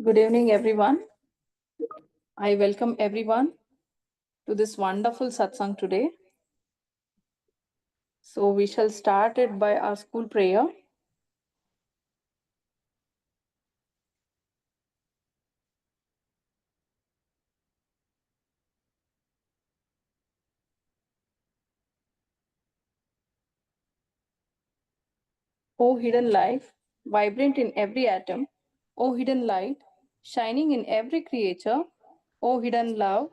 Good evening, everyone. I welcome everyone to this wonderful satsang today. So, we shall start it by our school prayer. O hidden life, vibrant in every atom, O hidden light, shining in every creature, O hidden love,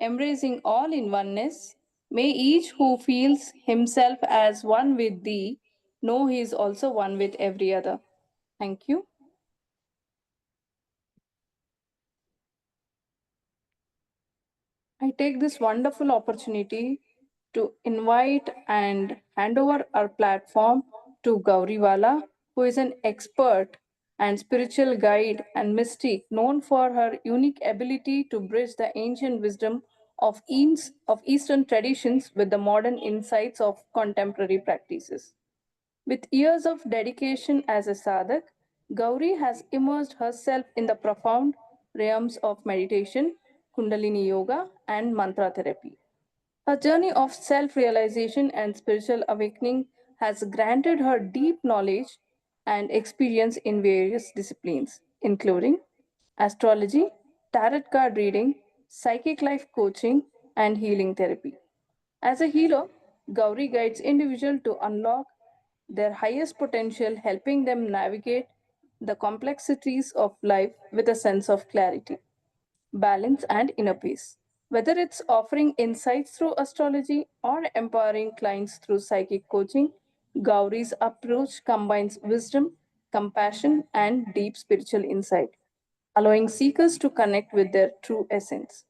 embracing all in oneness, may each who feels himself as one with thee know he is also one with every other. Thank you. I take this wonderful opportunity to invite and hand over our platform to Gaauri Vala, who is an expert and spiritual guide and mystic known for her unique ability to bridge the ancient wisdom of Eastern traditions with the modern insights of contemporary practices. With years of dedication as a sadhak, Gauri has immersed herself in the profound realms of meditation, Kundalini yoga, and mantra therapy. Her journey of self realization and spiritual awakening has granted her deep knowledge and experience in various disciplines, including astrology, tarot card reading, psychic life coaching, and healing therapy. As a healer, Gauri guides individuals to unlock their highest potential, helping them navigate the complexities of life with a sense of clarity, balance, and inner peace. Whether it's offering insights through astrology or empowering clients through psychic coaching, Gauri's approach combines wisdom, compassion, and deep spiritual insight, allowing seekers to connect with their true essence.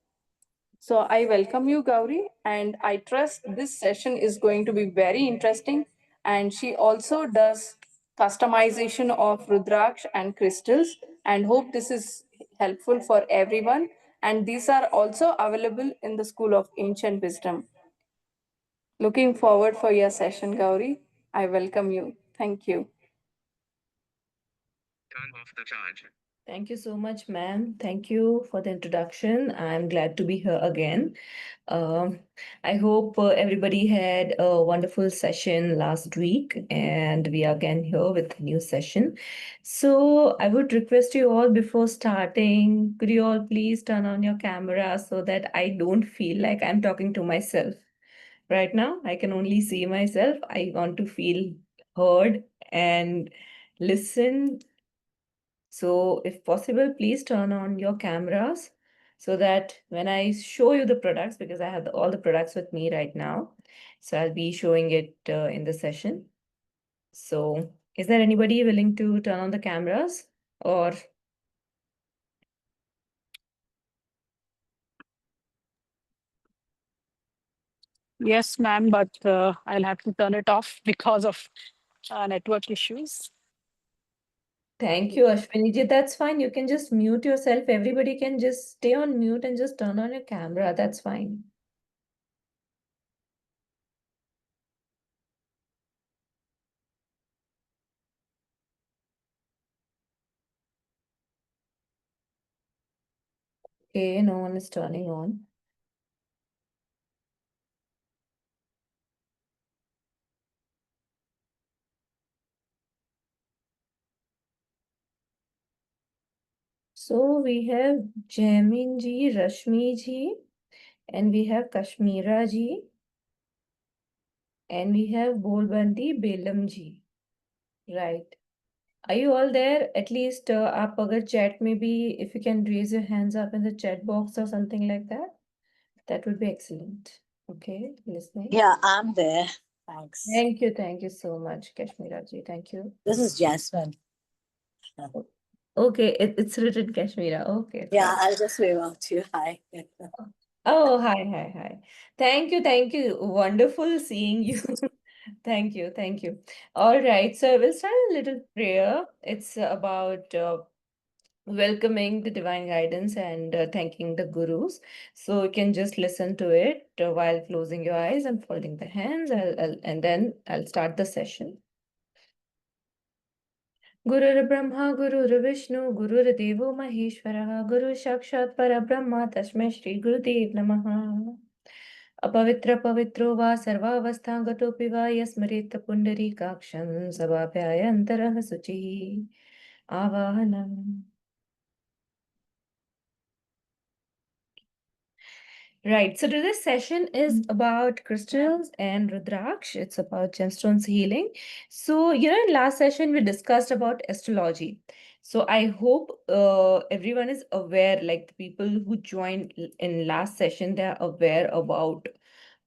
So I welcome you, Gauri, and I trust this session is going to be very interesting. And she also does customization of Rudraksh and crystals, and hope this is helpful for everyone. And these are also available in the School of Ancient Wisdom. Looking forward for your session, Gauri. I welcome you. Thank you. Thank you so much, ma'am. Thank you for the introduction. I'm glad to be here again. Um, I hope everybody had a wonderful session last week, and we are again here with a new session. So, I would request you all before starting, could you all please turn on your camera so that I don't feel like I'm talking to myself? Right now, I can only see myself. I want to feel heard and listen, so if possible, please turn on your cameras so that when I show you the products, because I have all the products with me right now, so I'll be showing it in the session. So is there anybody willing to turn on the cameras or? Yes, ma'am, but I'll have to turn it off because of network issues. Thank you, Ashwini ji. That's fine. You can just mute yourself. Everybody can just stay on mute and just turn on your camera. That's fine. Okay, no one is turning on. So we have Jamin ji, Rashmi ji, and we have Kashmira ji, and we have Bolbandi Belam ji. Right. Are you all there? At least आप अगर chat में भी, if you can raise your hands up in the chat box or something like that, that would be excellent. Okay, listening. Yeah, I'm there. Thanks. Thank you so much, Kashmira ji. Thank you. This is Jasmine. Okay, it's written Kashmira. Okay. Yeah, I'll just wave out to you. Hi. Oh, hi. Thank you. Wonderful seeing you. Thank you. All right, so I will start a little prayer. It's about welcoming the divine guidance and thanking the gurus. So you can just listen to it while closing your eyes and folding the hands, and then I'll start the session. Gurur Brahma, Gurur Vishnu, Gurur Devo Maheshwara, Guru Sakshat Parabrahma, Tasmai Shri Gurudev Namaha. अपवित्र पवित्रो वा सर्वावस्थागतोऽपि वा यस्मरेत् पुण्डरीकाक्षं सभाभ्यायन्तरः शुचिः आवाहनम्. Right. So today's session is about crystals and Rudraksh. It's about gemstones healing. So, in last session we discussed about astrology. So I hope everyone is aware, like the people who joined in last session, they are aware about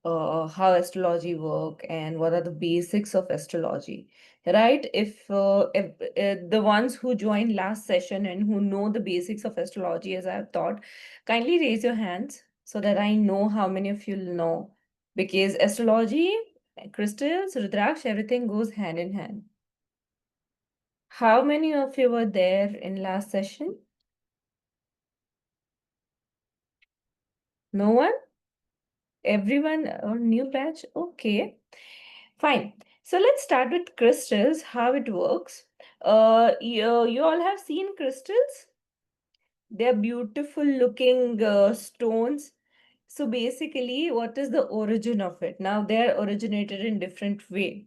how astrology work and what are the basics of astrology, right? If the ones who joined last session and who know the basics of astrology, as I've taught, kindly raise your hands so that I know how many of you know, because astrology, crystals, Rudraksh, everything goes hand in hand. How many of you were there in last session? No one? Everyone on new batch? Okay, fine. So let's start with crystals, how it works. You all have seen crystals? They're beautiful looking stones. So basically, what is the origin of it? Now, they're originated in different way.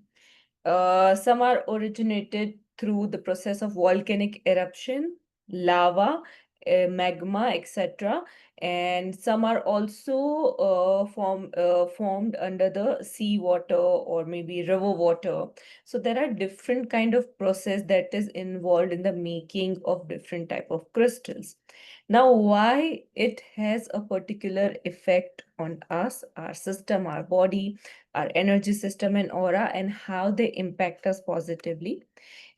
Some are originated through the process of volcanic eruption, lava, magma, etc. And some are also formed under the sea water or maybe river water. So there are different kind of process that is involved in the making of different type of crystals. Now, why it has a particular effect on us, our system, our body, our energy system and aura, and how they impact us positively,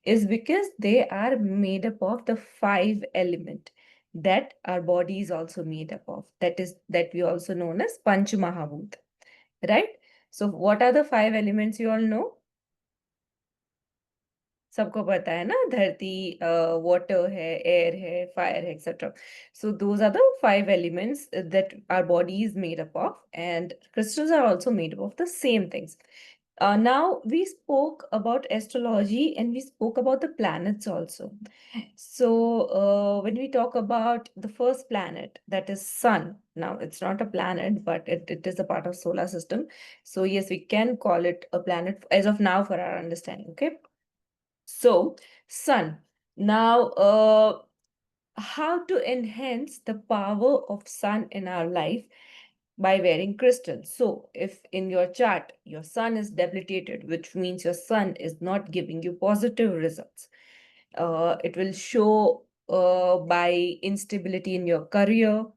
is because they are made up of the 5 element that our body is also made up of. That we also known as Panch Mahabhut, right? So what are the 5 elements you all know? सबको पता है ना, धरती, water है, air है, fire है, etc. So those are the 5 elements that our body is made up of, and crystals are also made up of the same things. Now we spoke about astrology and we spoke about the planets also. So when we talk about the first planet, that is sun. Now it's not a planet, but it is a part of solar system. So yes, we can call it a planet as of now for our understanding. Okay. So, sun. Now, how to enhance the power of sun in our life by wearing crystals. So, if in your chart your sun is debilitated, which means your sun is not giving you positive results, it will show by instability in your career.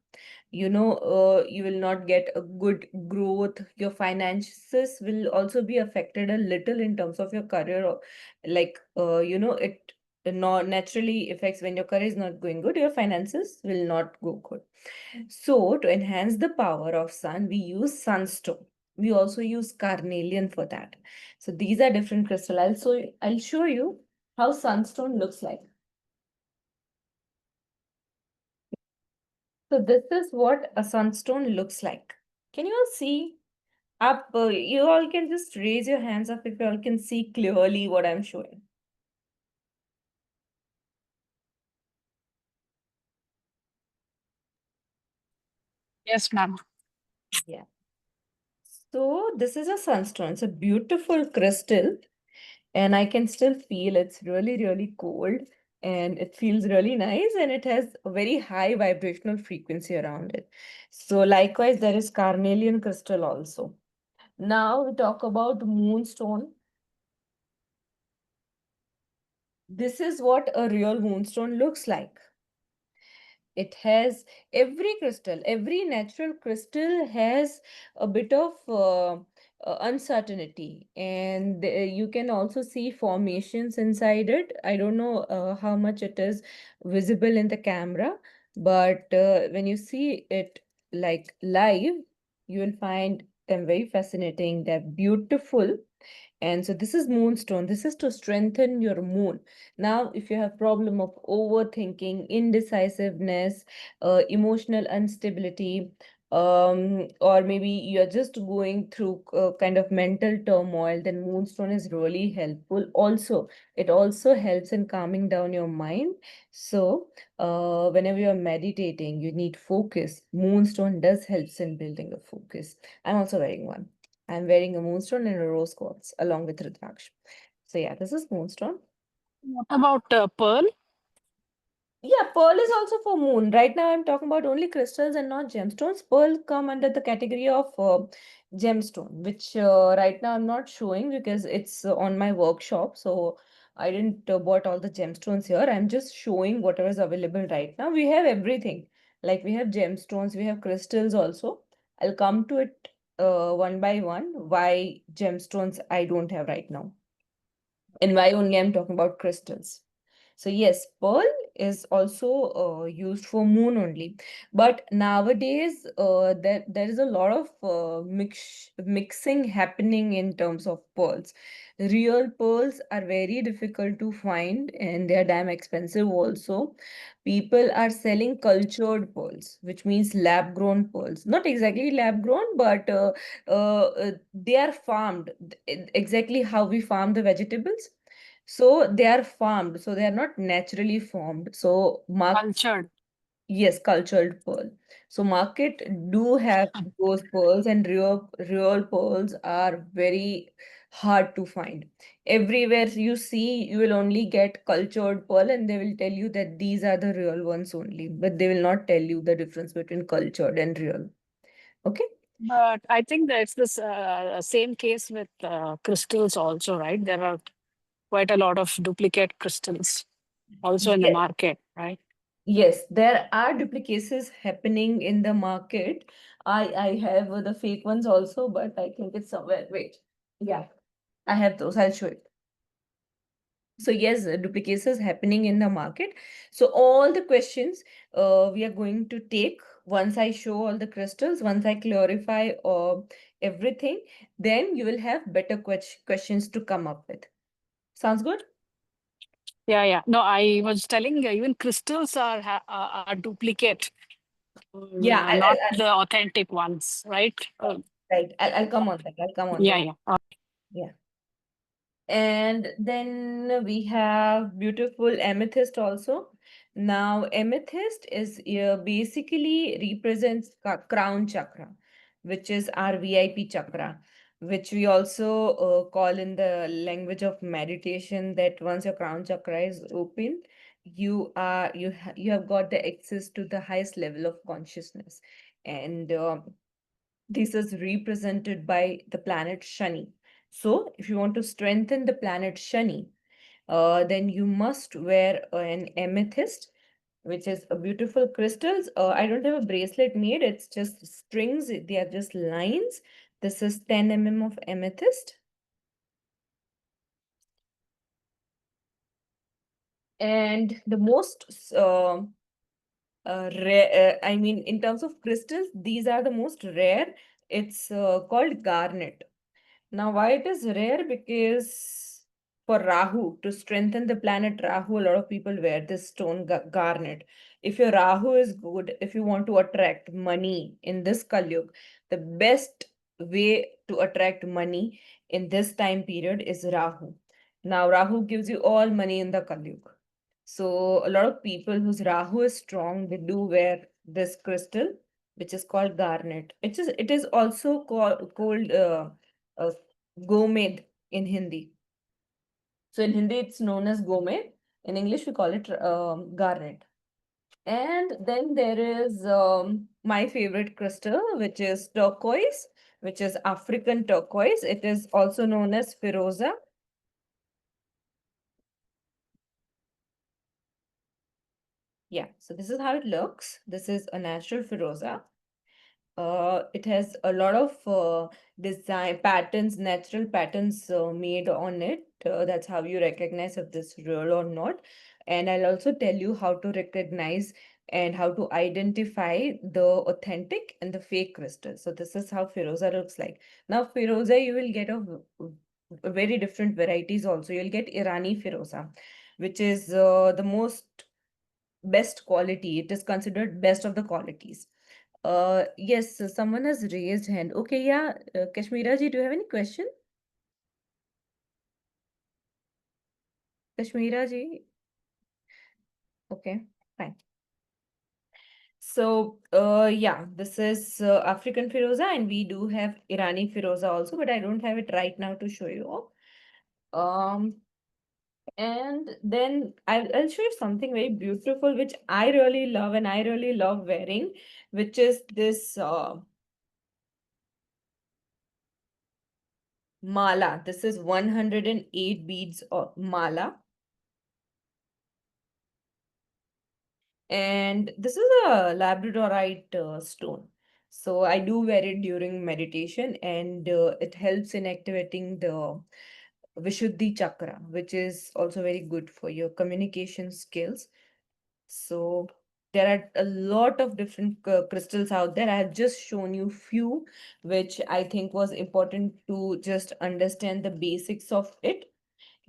You will not get a good growth. Your finances will also be affected a little in terms of your career. Like, it naturally affects when your career is not going good, your finances will not go good. So to enhance the power of sun, we use sunstone. We also use carnelian for that. So these are different crystals. So I'll show you how sunstone looks like. So this is what a sunstone looks like. Can you all see? Up, you all can just raise your hands up if you all can see clearly what I'm showing. Yes, ma'am. Yeah. So this is a sunstone. It's a beautiful crystal, and I can still feel it's really, really cold, and it feels really nice, and it has a very high vibrational frequency around it. So likewise, there is carnelian crystal also. Now we talk about moonstone. This is what a real moonstone looks like. It has every natural crystal has a bit of uncertainty, and you can also see formations inside it. I don't know how much it is visible in the camera, but when you see it like live, you will find them very fascinating. They're beautiful. And so this is moonstone. This is to strengthen your moon. Now, if you have problem of overthinking, indecisiveness, emotional instability, or maybe you're just going through kind of mental turmoil, then moonstone is really helpful. Also, it also helps in calming down your mind. So, whenever you're meditating, you need focus. Moonstone does helps in building a focus. I'm also wearing one. I'm wearing a moonstone and a rose quartz along with Rudraksha. So yeah, this is moonstone. What about Pearl? Yeah, pearl is also for moon. Right now, I'm talking about only crystals and not gemstones. Pearl come under the category of gemstone, which right now I'm not showing because it's on my workshop. So I didn't bought all the gemstones here. I'm just showing whatever is available right now. We have everything. Like we have gemstones, we have crystals also. I'll come to it one by one. Why gemstones I don't have right now, and why only I'm talking about crystals. So yes, pearl is also used for moon only. But nowadays, there is a lot of mixing happening in terms of pearls. Real pearls are very difficult to find and they are damn expensive also. People are selling cultured pearls, which means lab grown pearls. Not exactly lab grown, but they are farmed exactly how we farm the vegetables. So they are farmed, so they are not naturally formed. So Cultured. yes, cultured pearl. So market do have those pearls, and real pearls are very hard to find. Everywhere you see, you will only get cultured pearl, and they will tell you that these are the real ones only, but they will not tell you the difference between cultured and real. Okay. But I think that's this same case with crystals also, right? There are quite a lot of duplicate crystals also in the Yes. market, right? Yes, there are duplications happening in the market. I have the fake ones also, but I think it's somewhere. Wait, yeah, I have those. I'll show it. So yes, duplications happening in the market. So all the questions we are going to take once I show all the crystals, once I clarify everything, then you will have better questions to come up with. Sounds good? Yeah, yeah. No, I was telling even crystals are duplicate, Yeah, not the authentic ones, right? right. I'll come on that. I'll come on Yeah, that. yeah. Yeah. And then we have beautiful amethyst also. Now, amethyst is basically represents crown chakra, which is our VIP chakra, which we also call in the language of meditation that once your crown chakra is open, you have got the access to the highest level of consciousness, and this is represented by the planet Shani. So, if you want to strengthen the planet Shani, then you must wear an amethyst, which is a beautiful crystals. I don't have a bracelet made, it's just strings, they are just lines. This is 10 mm of amethyst. And the most rare, I mean, in terms of crystals, these are the most rare. It's called garnet. Now, why it is rare? Because for Rahu, to strengthen the planet Rahu, a lot of people wear this stone garnet. If your Rahu is good, if you want to attract money in this Kalyug, the best way to attract money in this time period is Rahu. Now, Rahu gives you all money in the Kalyug. So, a lot of people whose Rahu is strong, they do wear this crystal, which is called garnet. It is also called uh, Gomed in Hindi. So in Hindi, it's known as Gomed. In English, we call it garnet. And then there is my favorite crystal, which is turquoise, which is African turquoise. It is also known as Firoza. Yeah, so this is how it looks. This is a natural Firoza. It has a lot of design patterns, natural patterns made on it. That's how you recognize if this is real or not. And I'll also tell you how to recognize and how to identify the authentic and the fake crystal. So this is how Firoza looks like. Now, Firoza, you will get a very different varieties also. You'll get Irani Firoza, which is the most best quality. It is considered best of the qualities. Yes, so someone has raised hand. Okay, yeah. Kashmira ji, do you have any question? Kashmira ji? Okay, fine. So, yeah, this is African Firoza, and we do have Irani Firoza also, but I don't have it right now to show you. Um, and then I'll show you something very beautiful, which I really love and I really love wearing, which is this mala. This is 108 beads of mala. And this is a labradorite stone. So I do wear it during meditation, and it helps in activating the Vishuddhi chakra, which is also very good for your communication skills. So there are a lot of different crystals out there. I have just shown you few, which I think was important to just understand the basics of it.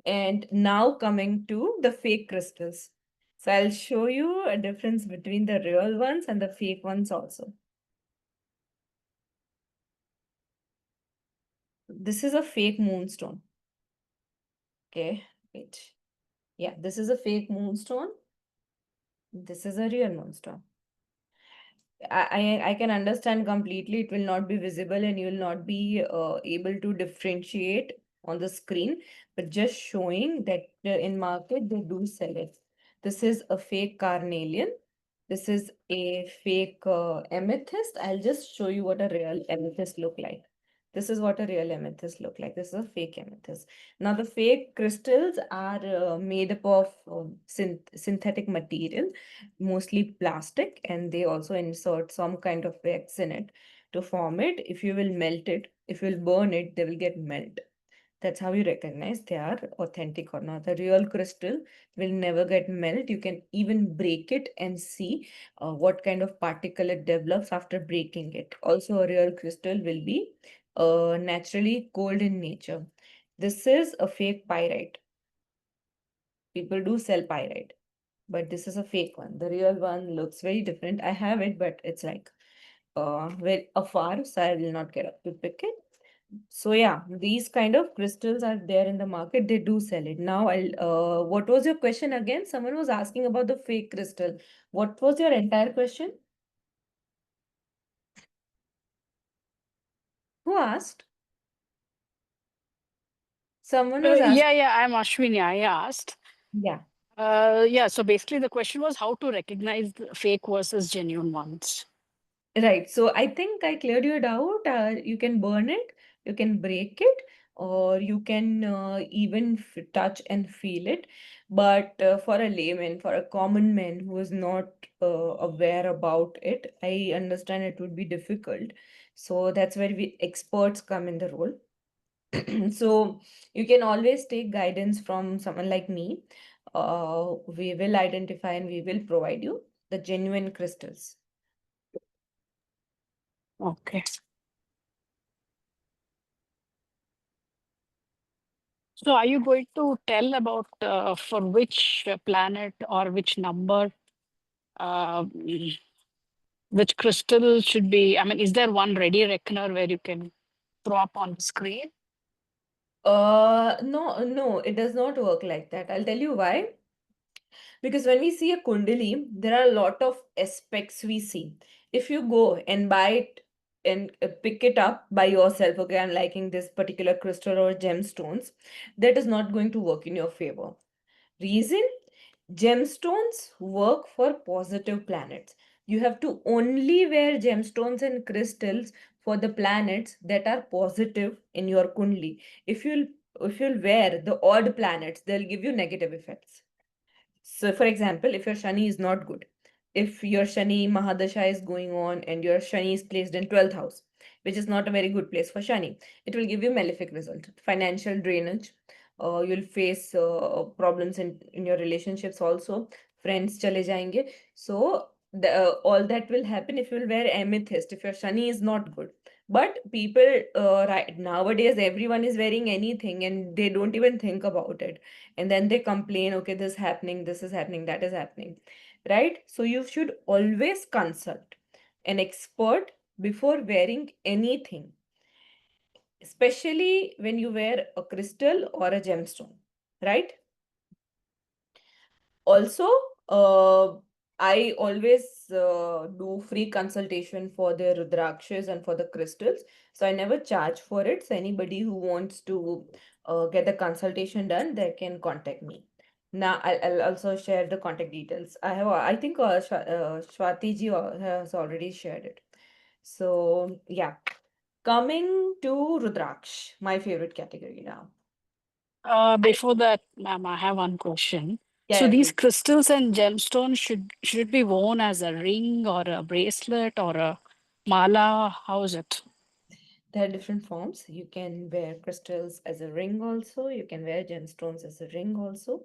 And now coming to the fake crystals. So I'll show you a difference between the real ones and the fake ones also. This is a fake moonstone. Okay, wait. Yeah, this is a fake moonstone. This is a real moonstone. I can understand completely. It will not be visible and you will not be able to differentiate on the screen, but just showing that in market they do sell it. This is a fake carnelian. This is a fake amethyst. I'll just show you what a real amethyst look like. This is what a real amethyst look like. This is a fake amethyst. Now the fake crystals are made up of synthetic material, mostly plastic, and they also insert some kind of wax in it to form it. If you will melt it, if you will burn it, they will get melt. That's how you recognize they are authentic or not. The real crystal will never get melt. You can even break it and see what kind of particle it develops after breaking it. Also, a real crystal will be naturally cold in nature. This is a fake pyrite. People do sell pyrite, but this is a fake one. The real one looks very different. I have it, but it's like very afar, so I will not get up to pick it. So yeah, these kind of crystals are there in the market. They do sell it. Now what was your question again? Someone was asking about the fake crystal. What was your entire question? Who asked? Someone was asking. Yeah, I'm Ashwini. I asked. Yeah. Yeah, so basically the question was how to recognize the fake versus genuine ones. Right. So I think I cleared your doubt. You can burn it, you can break it, or you can even touch and feel it. But for a layman, for a common man who is not aware about it, I understand it would be difficult. So that's where we experts come in the role. So you can always take guidance from someone like me. We will identify and we will provide you the genuine crystals. Okay. So are you going to tell about for which planet or which number, mm, which crystal should be? I mean, is there one ready reckoner where you can throw up on the screen? No, it does not work like that. I'll tell you why. Because when we see a kundali, there are a lot of aspects we see. If you go and buy it and pick it up by yourself, okay, I'm liking this particular crystal or gemstones, that is not going to work in your favor. Reason? Gemstones work for positive planets. You have to only wear gemstones and crystals for the planets that are positive in your kundli. If you'll wear the odd planets, they'll give you negative effects. So, for example, if your Shani is not good, if your Shani Mahadasha is going on and your Shani is placed in 12th house, which is not a very good place for Shani, it will give you malefic result, financial drainage. You'll face problems in your relationships also. Friends chale jayenge. So, all that will happen if you'll wear amethyst, if your Shani is not good. But people, right nowadays, everyone is wearing anything and they don't even think about it, and then they complain, okay, this happening, this is happening, that is happening, right? So you should always consult. an expert before wearing anything, especially when you wear a crystal or a gemstone, right? Also, I always do free consultation for the Rudrakshas and for the crystals. So I never charge for it. So anybody who wants to get the consultation done, they can contact me. Now I'll also share the contact details. I think Swati ji has already shared it. So yeah, coming to Rudraksh, my favorite category now. Before that, ma'am, I have one question. Yeah, So yeah, these please. crystals and gemstones should it be worn as a ring or a bracelet or a mala? How is it? There are different forms. You can wear crystals as a ring also. You can wear gemstones as a ring also.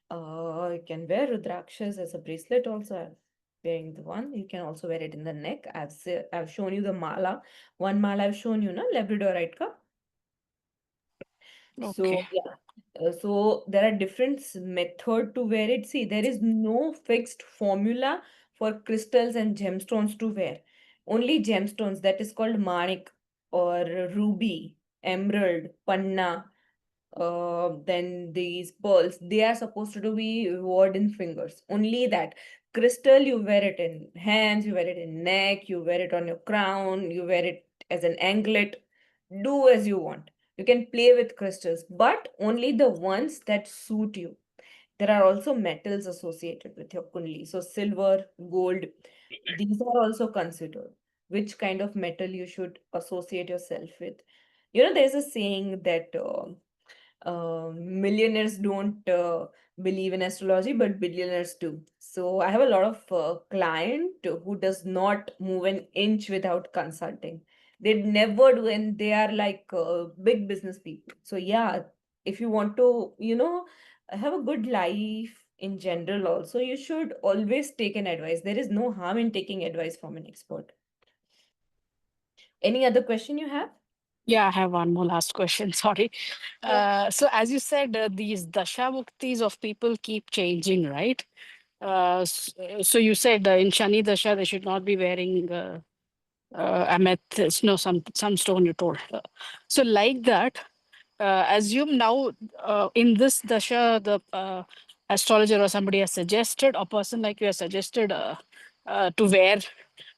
You can wear rudrakshas as a bracelet also. I'm wearing the one. You can also wear it in the neck. I've shown you the mala. One mala I've shown you, na Labradorite ka. So Okay. yeah. So there are different method to wear it. See, there is no fixed formula for crystals and gemstones to wear. Only gemstones, that is called manik or ruby, emerald, panna, then these pearls, they are supposed to be worn in fingers. Only that. Crystal, you wear it in hands, you wear it in neck, you wear it on your crown, you wear it as an anklet. Do as you want. You can play with crystals, but only the ones that suit you. There are also metals associated with your kundli. So silver, gold, these are also considered. Which kind of metal you should associate yourself with. There's a saying that millionaires don't believe in astrology, but billionaires do. So I have a lot of client who does not move an inch without consulting. They never do, and they are like big business people. So yeah, if you want to, have a good life in general, also you should always take an advice. There is no harm in taking advice from an expert. Any other question you have? Yeah, I have one more last question. Sorry. Yeah. So as you said, these dasha muktis of people keep changing, right? So you said in Shani Dasha they should not be wearing amethyst, no, some stone you told. So like that, assume now in this dasha the astrologer or somebody has suggested, a person like you has suggested to wear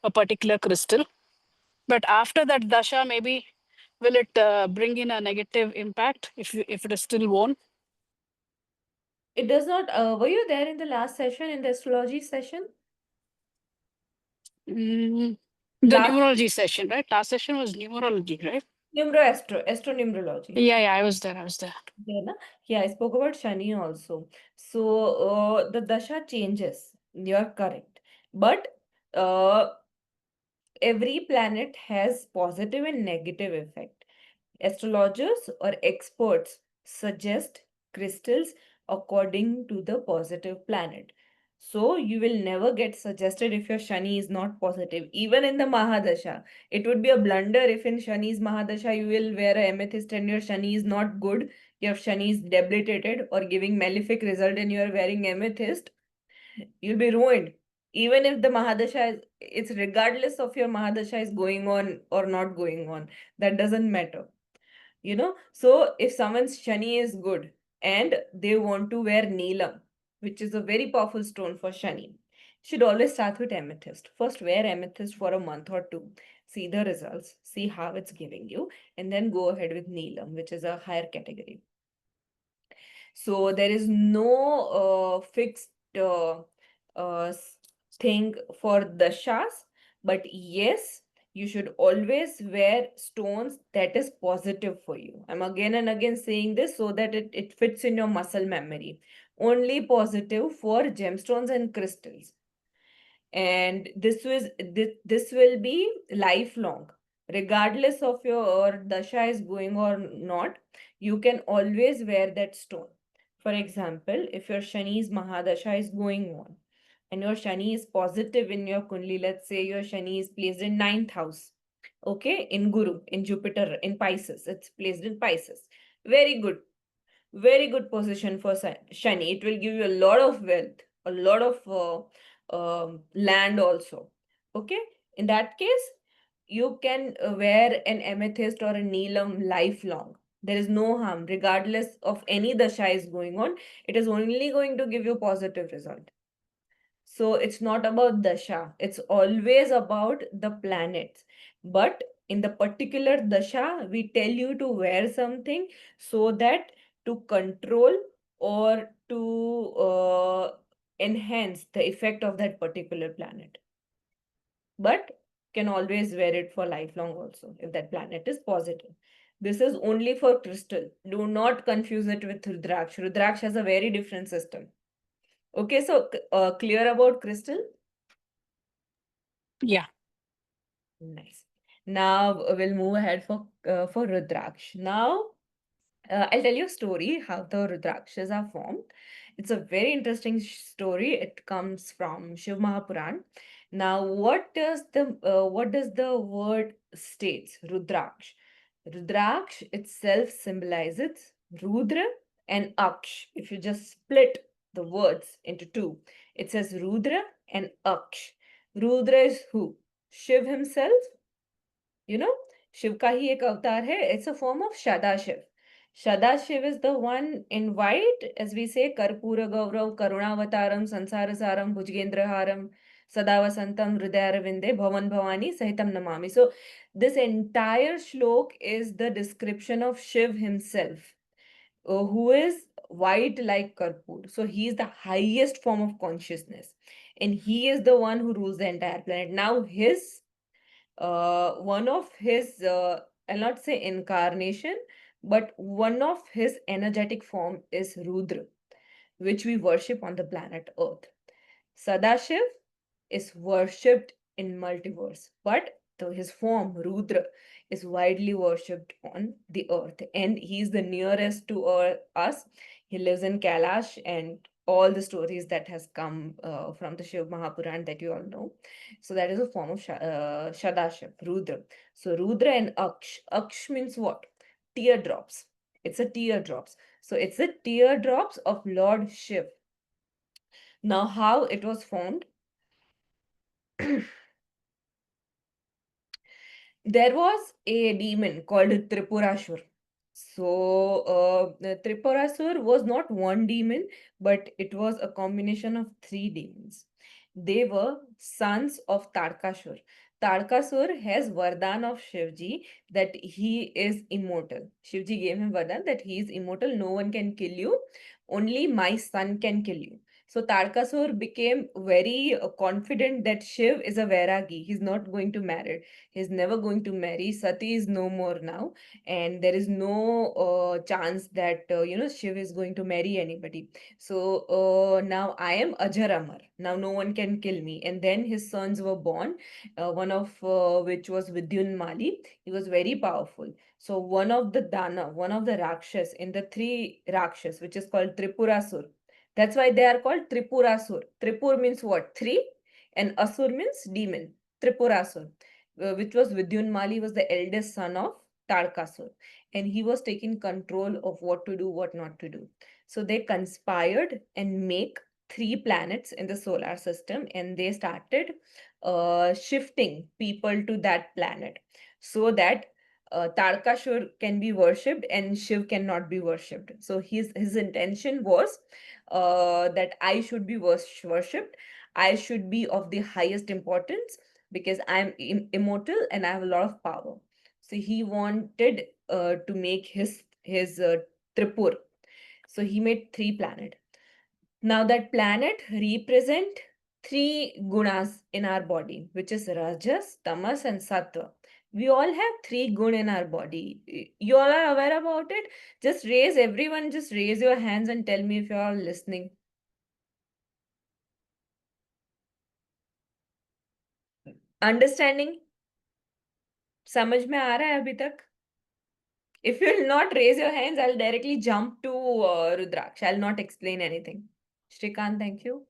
a particular crystal, but after that dasha maybe will it bring in a negative impact if it is still worn? It does not. Were you there in the last session, in the astrology session? Mm, the Last numerology session, right? Last session was numerology, right? astronumerology. Yeah, I was there. Yeah, na? Yeah, I spoke about Shani also. So the dasha changes. You're correct. But uh, every planet has positive and negative effect. Astrologers or experts suggest crystals according to the positive planet. So you will never get suggested if your Shani is not positive. Even in the Mahadasha, it would be a blunder if in Shani's Mahadasha you will wear a amethyst and your Shani is not good, your Shani is debilitated or giving malefic result and you are wearing amethyst, you'll be ruined. Even if the Mahadasha is, it's regardless of your Mahadasha is going on or not going on, that doesn't matter. So if someone's Shani is good and they want to wear Neelam, which is a very powerful stone for Shani, should always start with amethyst. First, wear amethyst for a month or two, see the results, see how it's giving you, and then go ahead with Neelam, which is a higher category. So there is no fixed thing for dashas, but yes, you should always wear stones that is positive for you. I'm again and again saying this so that it fits in your muscle memory. Only positive for gemstones and crystals, and this will be lifelong, regardless of your dasha is going or not. You can always wear that stone. For example, if your shani's mahadasha is going on and your shani is positive in your kundli, let's say your shani is placed in ninth house, okay, in guru, in jupiter, in pisces, it's placed in pisces, very good, very good position for Shani. It will give you a lot of wealth, a lot of land also. Okay. In that case, you can wear an amethyst or a neelam lifelong. There is no harm, regardless of any dasha is going on. It is only going to give you positive result. So it's not about dasha, it's always about the planets. But in the particular dasha, we tell you to wear something so that to control or to enhance the effect of that particular planet. But can always wear it for lifelong also if that planet is positive. This is only for crystal. Do not confuse it with Rudraksh. Rudraksh has a very different system. Okay, so clear about crystal? Yeah. Nice. Now we'll move ahead for Rudraksh. Now I'll tell you a story how the Rudrakshas are formed. It's a very interesting story. It comes from Shiv Mahapuran. Now, what does the word states? Rudraksh. Rudraksh itself symbolizes Rudra and Aksh. If you just split the words into two, it says Rudra and Aksh. Rudra is who? Shiv himself. You know, Shiv ka hi ek avatar hai. It's a form of Shadashiv. Shadashiv is the one in white, as we say, Karpura Gaurav, Karunavataram, Sansarasaram, Bhujgendraharam, Sadavasantam, Hridayaravinde, Bhavan Bhavani, Sahitam Namami. So, this entire shlok is the description of Shiv himself, who is white like Karpur. So, he is the highest form of consciousness, and he is the one who rules the entire planet. Now, one of his, I'll not say incarnation, but one of his energetic form is Rudra, which we worship on the planet Earth. Sadashiv is worshipped in multiverse, but his form, Rudra, is widely worshipped on the earth, and he's the nearest to us. He lives in Kailash, and all the stories that has come from the Shiv Mahapuran that you all know. So that is a form of Shadashiv, Rudra. So Rudra and Aksh. Aksh means what? Teardrops. It's a teardrops. So it's the teardrops of Lord Shiv. Now, how it was formed? There was a demon called Tripurashur. So, Tripurasur was not one demon, but it was a combination of three demons. They were sons of Tarkashur. Tarkasur has Vardhan of Shivji that he is immortal. Shivji gave him Vardhan that he is immortal, no one can kill you, only my son can kill you. So Tarkasur became very confident that Shiv is a Vairagi. He's not going to marry. He's never going to marry. Sati is no more now, and there is no chance that Shiv is going to marry anybody. So now I am Ajar Amar. Now no one can kill me. And then his sons were born. One of which was Vidyun Mali. He was very powerful. So one of the Dana, one of the Rakshas in the three Rakshas, which is called Tripurasur. That's why they are called Tripurasur. Tripur means what? Three, and Asur means demon. Tripurasur, which was Vidyun Mali, was the eldest son of Tarkasur, and he was taking control of what to do, what not to do. So they conspired and make three planets in the solar system, and they started shifting people to that planet so that Tarkashur can be worshipped and Shiv cannot be worshipped. So his intention was that I should be worshipped. I should be of the highest importance because I'm immortal and I have a lot of power. So he wanted to make his Tripur. So he made three planets. Now that planet represent three gunas in our body, which is Rajas, Tamas, and Sattva. We all have three gun in our body. You all are aware about it? Just raise your hands and tell me if you are listening. Understanding? समझ में आ रहा है अभी तक? If you will not raise your hands, I'll directly jump to Rudraksh. I'll not explain anything. Shrikant, thank you.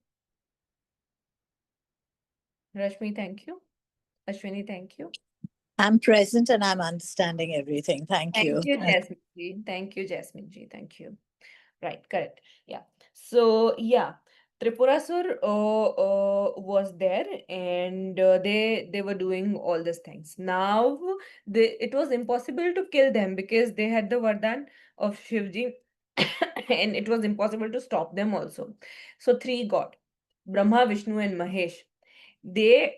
Rashmi, thank you. Ashwini, thank you. I'm present and I'm understanding everything. Thank you. Thank you, Jasmine ji. Thank you, Jasmine ji. Thank you. Right, correct. Yeah. So, yeah. Tripurasur was there, and they were doing all these things. Now it was impossible to kill them because they had the Vardhan of Shivji, and it was impossible to stop them also. So three god, Brahma, Vishnu, and Mahesh, they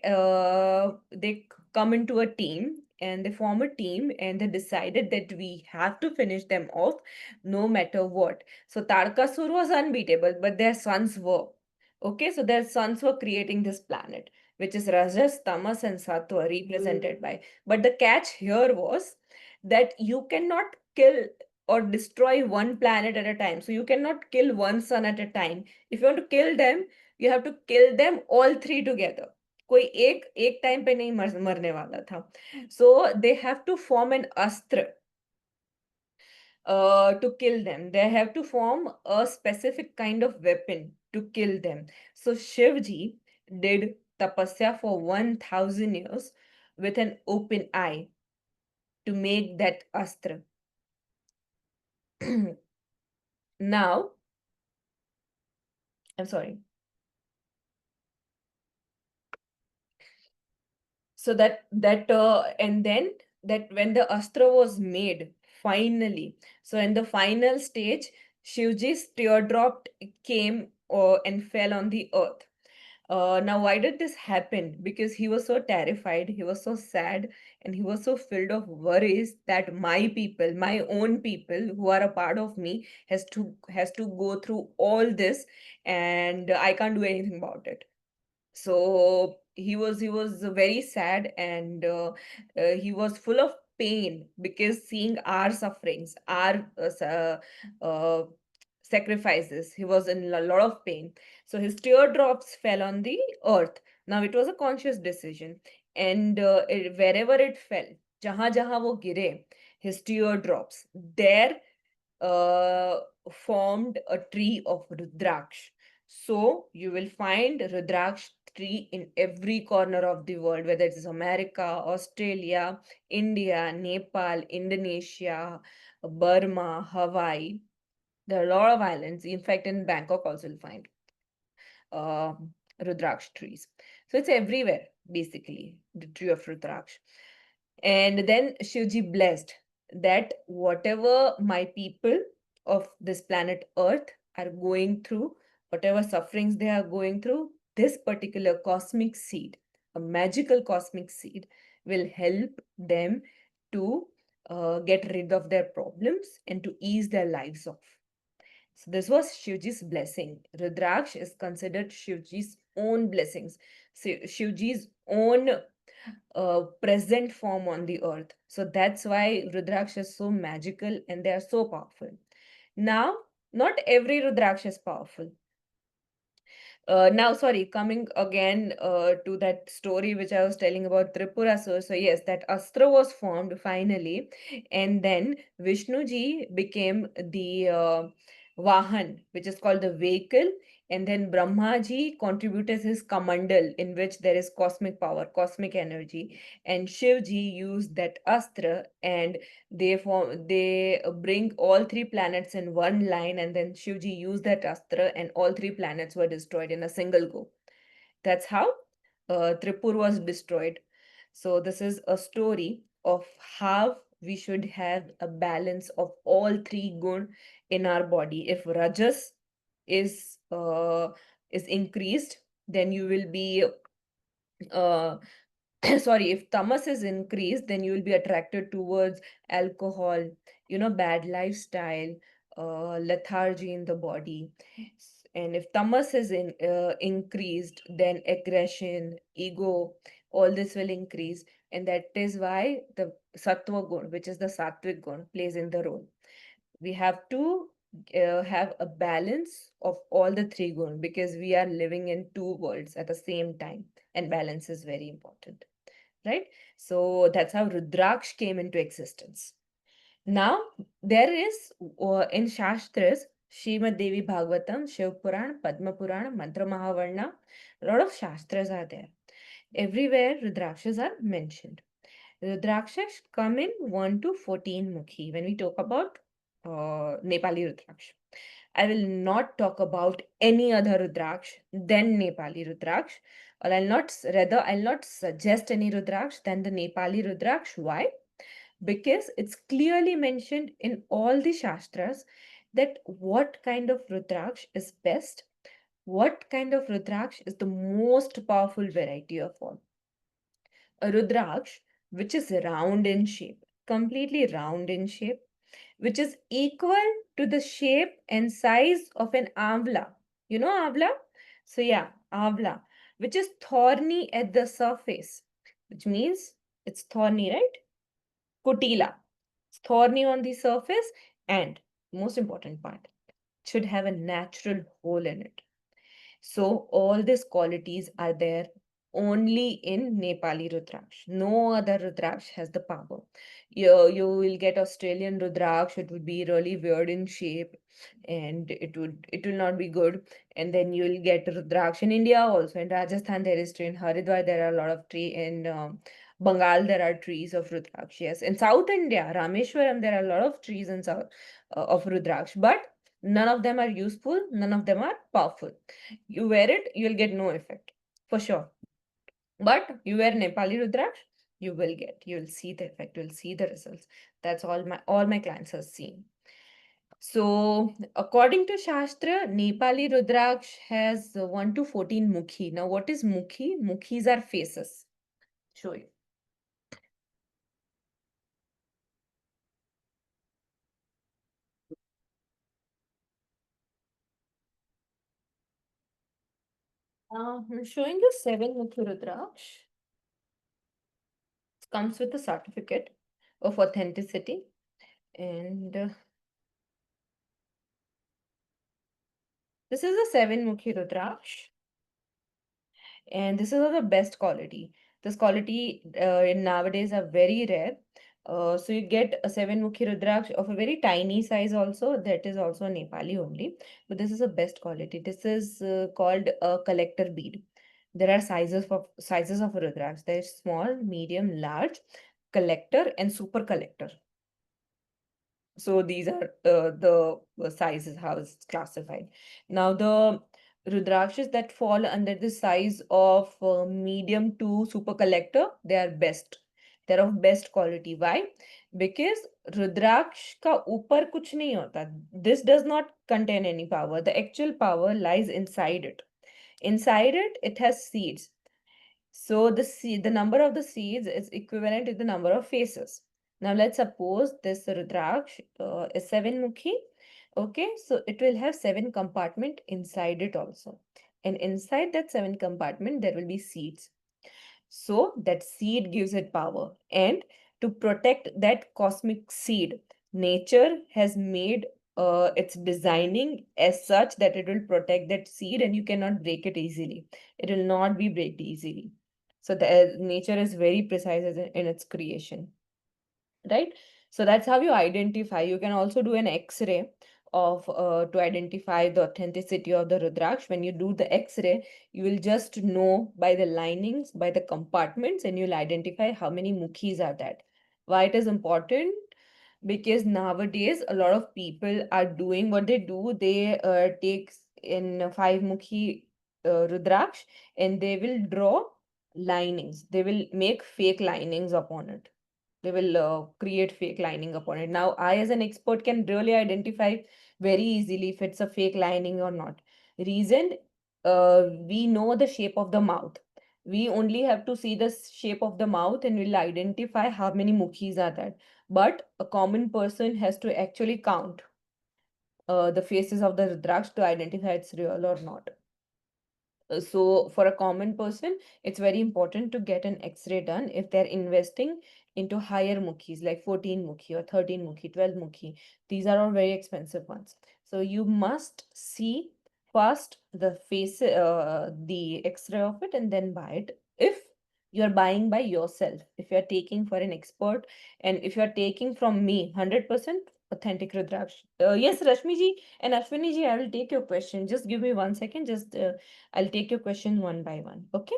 come into a team, and they form a team, and they decided that we have to finish them off no matter what. So Tarkasur was unbeatable, but their sons were. Okay, so their sons were creating this planet, which is Rajas, Tamas, and Sattva represented by. But the catch here was that you cannot kill or destroy one planet at a time. So you cannot kill one sun at a time. If you want to kill them, you have to kill them all three together. कोई एक एक time पे नहीं मरने वाला था. So they have to form an astra to kill them. They have to form a specific kind of weapon to kill them. So Shivji did tapasya for 1000 years with an open eye to make that astra. Now, I'm sorry. So and then that when the astra was made finally, so in the final stage, Shivji's teardrop came and fell on the earth. Now, why did this happen? Because he was so terrified, he was so sad, and he was so filled of worries that my people, my own people who are a part of me, has to go through all this, and I can't do anything about it. So he was very sad, and he was full of pain because seeing our sufferings, our uh, sacrifices, he was in a lot of pain. So his teardrops fell on the earth. Now it was a conscious decision, and wherever it fell, jahan jahan wo gire, his teardrops there uh, formed a tree of Rudraksh. So you will find Rudraksh tree in every corner of the world, whether it is America, Australia, India, Nepal, Indonesia, Burma, Hawaii. There are a lot of islands. In fact, in Bangkok also you'll find uh, Rudraksh trees. So it's everywhere, basically, the tree of Rudraksh. And then Shivji blessed that whatever my people of this planet Earth are going through, whatever sufferings they are going through, this particular cosmic seed, a magical cosmic seed, will help them to get rid of their problems and to ease their lives off. So this was Shivji's blessing. Rudraksh is considered Shivji's own blessings. So Shivji's own present form on the earth. So that's why Rudraksh is so magical and they are so powerful. Now, not every Rudraksh is powerful. Now, sorry, coming again to that story which I was telling about Tripura. So yes, that Astra was formed finally, and then Vishnuji became the Vahan, which is called the vehicle, and then Brahmaji contributed his Kamandal, in which there is cosmic power, cosmic energy, and Shivji used that Astra, and they bring all three planets in one line, and then Shivji used that Astra, and all three planets were destroyed in a single go. That's how Tripur was destroyed. So this is a story of how we should have a balance of all three gun in our body. If Rajas is increased, then you will be uh, sorry, if tamas is increased, then you will be attracted towards alcohol, bad lifestyle, lethargy in the body. And if tamas is increased, then aggression, ego, all this will increase. And that is why the sattva gun, which is the sattvic gun, plays in the role. We have to have a balance of all the three gun, because we are living in two worlds at the same time, and balance is very important, right? So that's how Rudraksh came into existence. Now, there is in Shastras, Srimad Devi Bhagavatam, Shiv Puran, Padma Puran, Mantra Mahavarna, a lot of Shastras are there. Everywhere Rudrakshas are mentioned. Rudrakshas come in 1 to 14 Mukhi when we talk about Nepali Rudraksh. I will not talk about any other Rudraksh than Nepali Rudraksh. Or I'll not suggest any Rudraksh than the Nepali Rudraksh. Why? Because it's clearly mentioned in all the Shastras that what kind of Rudraksh is best, what kind of Rudraksh is the most powerful variety of all. A Rudraksh which is round in shape, completely round in shape, which is equal to the shape and size of an avla. You know avla? So yeah, avla, which is thorny at the surface, which means it's thorny, right? Kutila. It's thorny on the surface, and most important part, should have a natural hole in it. So all these qualities are there only in Nepali Rudraksh. No other Rudraksh has the power. You will get Australian Rudraksh. It would be really weird in shape, and it will not be good. And then you will get Rudraksh in India also. In Rajasthan there is tree. In Haridwar there are a lot of tree. In Bengal there are trees of Rudraksh. Yes. In South India, Rameshwaram there are a lot of trees in south of Rudraksh, but none of them are useful. None of them are powerful. You wear it, you'll get no effect for sure. But you wear Nepali Rudraksh, you'll see the effect, you'll see the results. That's all my clients have seen. So according to Shastra, Nepali Rudraksh has 1 to 14 mukhi. Now what is mukhi? Mukhis are faces. Show you. I'm showing you 7 mukhi Rudraksh. It comes with a certificate of authenticity, and this is a 7 mukhi Rudraksh. And this is of the best quality. This quality in nowadays are very rare. So you get a 7 Mukhi Rudraksh of a very tiny size also. That is also Nepali only. But this is the best quality. This is called a collector bead. There are sizes of Rudraksh. There is small, medium, large, collector, and super collector. So these are the sizes, how it's classified. Now the Rudrakshas that fall under the size of medium to super collector, they are best. They're of best quality. Why? Because Rudraksh ka upar kuch nahi hota. This does not contain any power. The actual power lies inside it. Inside it, it has seeds. So the number of the seeds is equivalent to the number of faces. Now let's suppose this Rudraksh is 7 mukhi. Okay, so it will have 7 compartment inside it also. And inside that 7 compartment, there will be seeds. So that seed gives it power. And to protect that cosmic seed, nature has made its designing as such that it will protect that seed and you cannot break it easily. It will not be breaked easily. So the nature is very precise in its creation, right? So that's how you identify. You can also do an X-ray of to identify the authenticity of the Rudraksh. When you do the X-ray, you will just know by the linings, by the compartments, and you'll identify how many mukhis are that. Why it is important? Because nowadays a lot of people are doing what they do. They take in 5 mukhi Rudraksh and they will draw linings. They will make fake linings upon it. They will create fake lining upon it. Now I as an expert can really identify very easily if it's a fake lining or not. Reason, we know the shape of the mouth. We only have to see the shape of the mouth and we'll identify how many mukhis are that. But a common person has to actually count the faces of the Rudraksh to identify it's real or not. So for a common person, it's very important to get an X-ray done if they're investing into higher mukhis like 14 mukhi or 13 mukhi, 12 mukhi. These are all very expensive ones. So you must see first the face, the X-ray of it and then buy it. If you're buying by yourself, if you're taking for an expert and if you're taking from me 100% authentic Rudraksh. Yes, Rashmi ji and Ashwini ji, I will take your question. Just give me 1 second. Just I'll take your question one by one. Okay.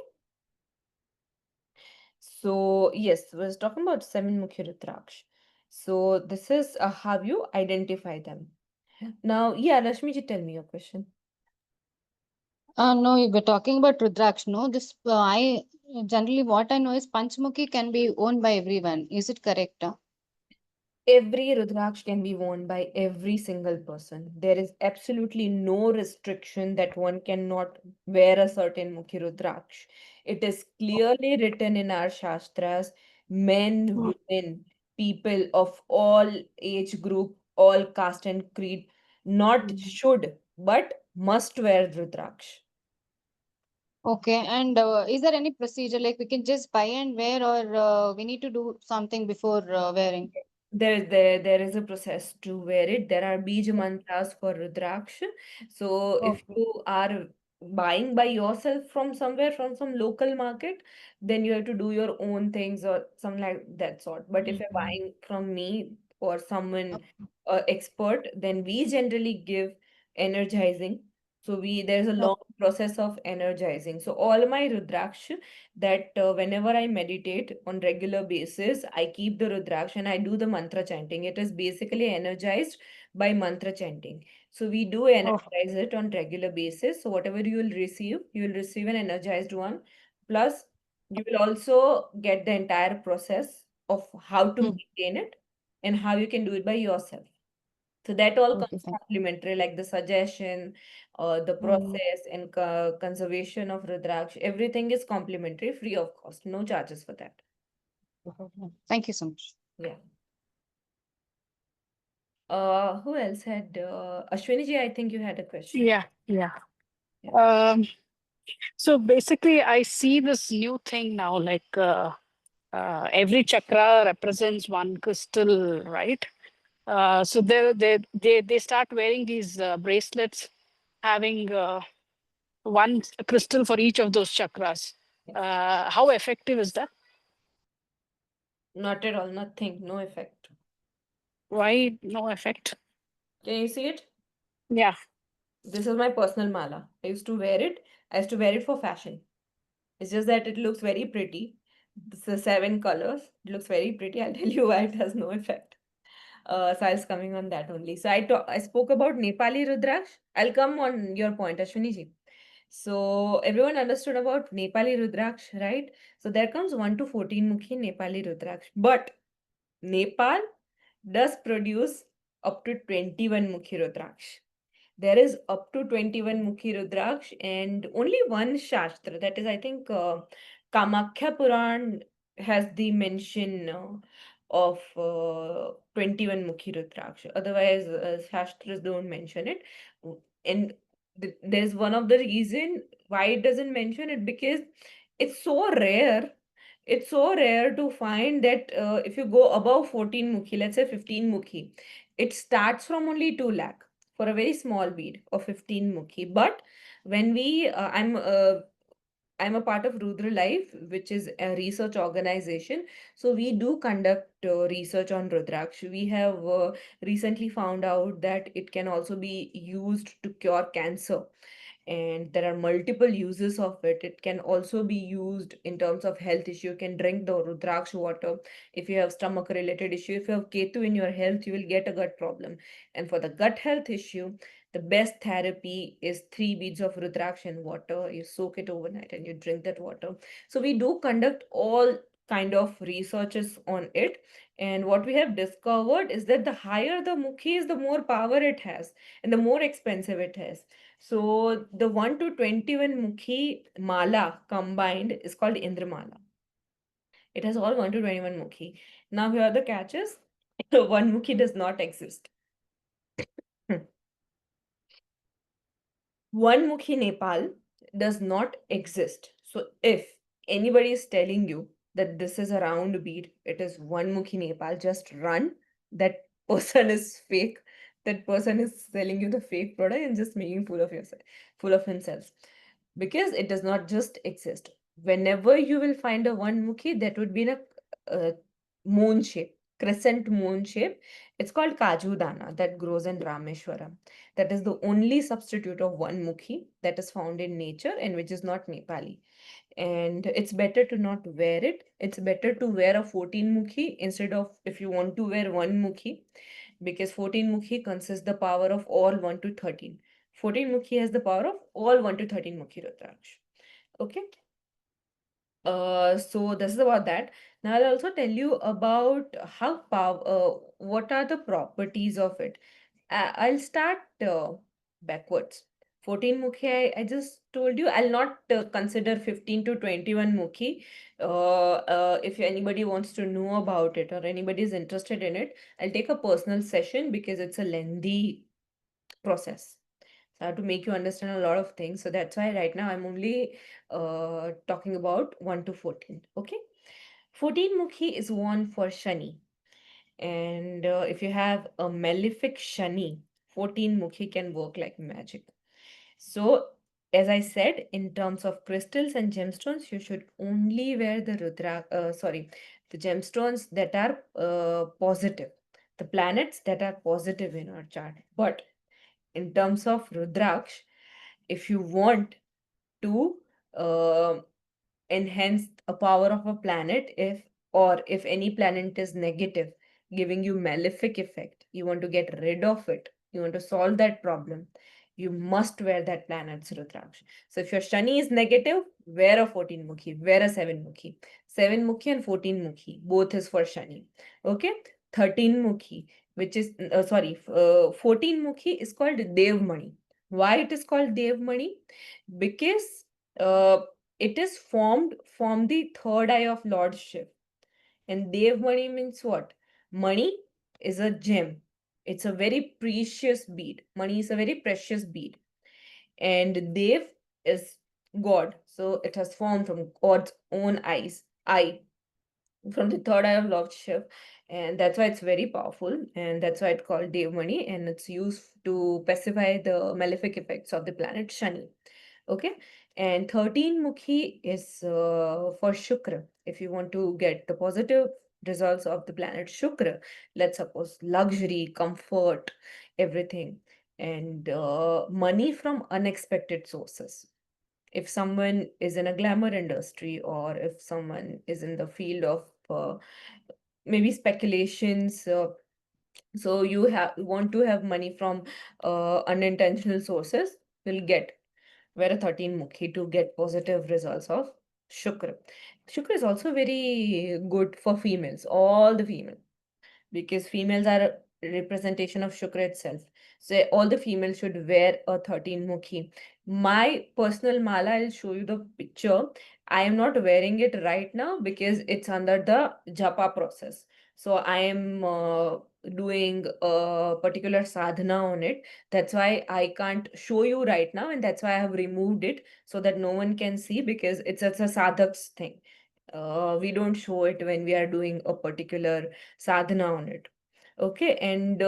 So yes, we was talking about 7 Mukhi Rudraksh. So this is how you identify them. Now, yeah, Rashmi, tell me your question. No, we're talking about Rudraksh. No, this I generally what I know is Panchmukhi can be owned by everyone. Is it correct? Every Rudraksh can be worn by every single person. There is absolutely no restriction that one cannot wear a certain Mukhi Rudraksh. It is clearly written in our Shastras, men, Mm. women, people of all age group, all caste and creed, not should, but must wear Rudraksh. Okay, and is there any procedure like we can just buy and wear, or we need to do something before wearing? There is a process to wear it. There are bij mantras for Rudraksh. So if Okay. you are buying by yourself from somewhere, from some local market, then you have to do your own things or something like that sort. But if you're buying from me or someone expert, then we generally give energizing. So there's a long process of energizing. So all my Rudraksh that whenever I meditate on regular basis, I keep the Rudraksh and I do the mantra chanting. It is basically energized by mantra chanting. So we do energize it on regular basis. So whatever you will receive an energized one. Plus, you will also get the entire process of how to Mm. maintain it and how you can do it by yourself. So that all Okay, comes fine. complimentary, like the suggestion, the Mm. process, and conservation of Rudraksh. Everything is complimentary, free of cost, no charges for that. Thank you so much. Yeah. Who else had Ashwini ji? I think you had a question. Yeah, yeah. Yeah. So basically, I see this new thing now, like every chakra represents one crystal, right? So they start wearing these bracelets having one crystal for each of those chakras. Yes. How effective is that? Not at all, nothing, no effect. Why no effect? Can you see it? Yeah. This is my personal mala. I used to wear it. I used to wear it for fashion. It's just that it looks very pretty. The 7 colors. It looks very pretty. I'll tell you why it has no effect. So I was coming on that only. So I spoke about Nepali Rudraksh. I'll come on your point, Ashwini ji. So everyone understood about Nepali Rudraksh, right? So there comes 1 to 14 Mukhi Nepali Rudraksh. But Nepal does produce up to 21 Mukhi Rudraksh. There is up to 21 Mukhi Rudraksh and only one Shastra, that is, I think, Kamakhya Puran has the mention of 21 Mukhi Rudraksh. Otherwise, Shastras don't mention it. And there's one of the reason why it doesn't mention it because it's so rare. It's so rare to find that if you go above 14 Mukhi, let's say 15 Mukhi, it starts from only 2 lakh for a very small bead of 15 mukhi. But when I'm a part of Rudra Life, which is a research organization. So we do conduct research on Rudraksh. We have recently found out that it can also be used to cure cancer, and there are multiple uses of it. It can also be used in terms of health issue. You can drink the Rudraksh water if you have stomach related issue. If you have Ketu in your health, you will get a gut problem. And for the gut health issue, the best therapy is 3 beads of Rudraksh in water. You soak it overnight and you drink that water. So we do conduct all kind of researches on it. And what we have discovered is that the higher the mukhi is, the more power it has and the more expensive it has. So the 1 to 21 mukhi mala combined is called Indramala. It has all 1 to 21 mukhi. Now here are the catches. One mukhi does not exist. One Mukhi Nepal does not exist. So if anybody is telling you that this is a round bead, it is one Mukhi Nepal, just run. That person is fake. That person is selling you the fake product and just making fool of yourself, full of himself. Because it does not just exist. Whenever you will find a one Mukhi, that would be in a moon shape, crescent moon shape. It's called Kaju Dana that grows in Rameshwaram. That is the only substitute of one mukhi that is found in nature and which is not Nepali. And it's better to not wear it. It's better to wear a 14 mukhi instead of if you want to wear one mukhi. because 14 Mukhi consists the power of all 1 to 13. 14 Mukhi has the power of all 1 to 13 Mukhi Rudraksh. Okay. So this is about that. Now I'll also tell you about what are the properties of it. I'll start backwards. 14 Mukhi, I just told you, I'll not consider 15 to 21 Mukhi. If anybody wants to know about it or anybody is interested in it, I'll take a personal session because it's a lengthy process. So I have to make you understand a lot of things. So that's why right now I'm only talking about 1 to 14. Okay. 14 Mukhi is one for Shani. And if you have a malefic Shani, 14 Mukhi can work like magic. So, as I said, in terms of crystals and gemstones, you should only wear the the gemstones that are positive, the planets that are positive in our chart. But in terms of Rudraksh, if you want to uh, enhance a power of a planet, if any planet is negative, giving you malefic effect, you want to get rid of it, you want to solve that problem, you must wear that planet's Rudraksh. So if your Shani is negative, wear a 14 Mukhi, wear a 7 Mukhi. 7 Mukhi and 14 Mukhi, both is for Shani. Okay. 13 Mukhi, which is 14 Mukhi is called Dev Mani. Why it is called Dev Mani? Because it is formed from the third eye of Lord Shiv. And Dev Mani means what? Money is a gem. It's a very precious bead. Money is a very precious bead. And Dev is God. So it has formed from God's own eye, from the third eye of Lord Shiv. And that's why it's very powerful. And that's why it's called Dev Mani. And it's used to pacify the malefic effects of the planet Shani. Okay. And 13 Mukhi is for Shukra. If you want to get the positive results of the planet Shukra, let's suppose luxury, comfort, everything, and money from unexpected sources. If someone is in a glamour industry, or if someone is in the field of maybe speculations, so you want to have money from unintentional sources, will get wear a 13 Mukhi to get positive results of Shukra. Shukra is also very good for females, all the females, because females are a representation of Shukra itself. So all the females should wear a 13 Mukhi. My personal mala, I'll show you the picture. I am not wearing it right now because it's under the japa process. So I am doing a particular sadhana on it. That's why I can't show you right now, and that's why I have removed it so that no one can see, because it's a sadhak's thing. We don't show it when we are doing a particular sadhana on it. Okay, and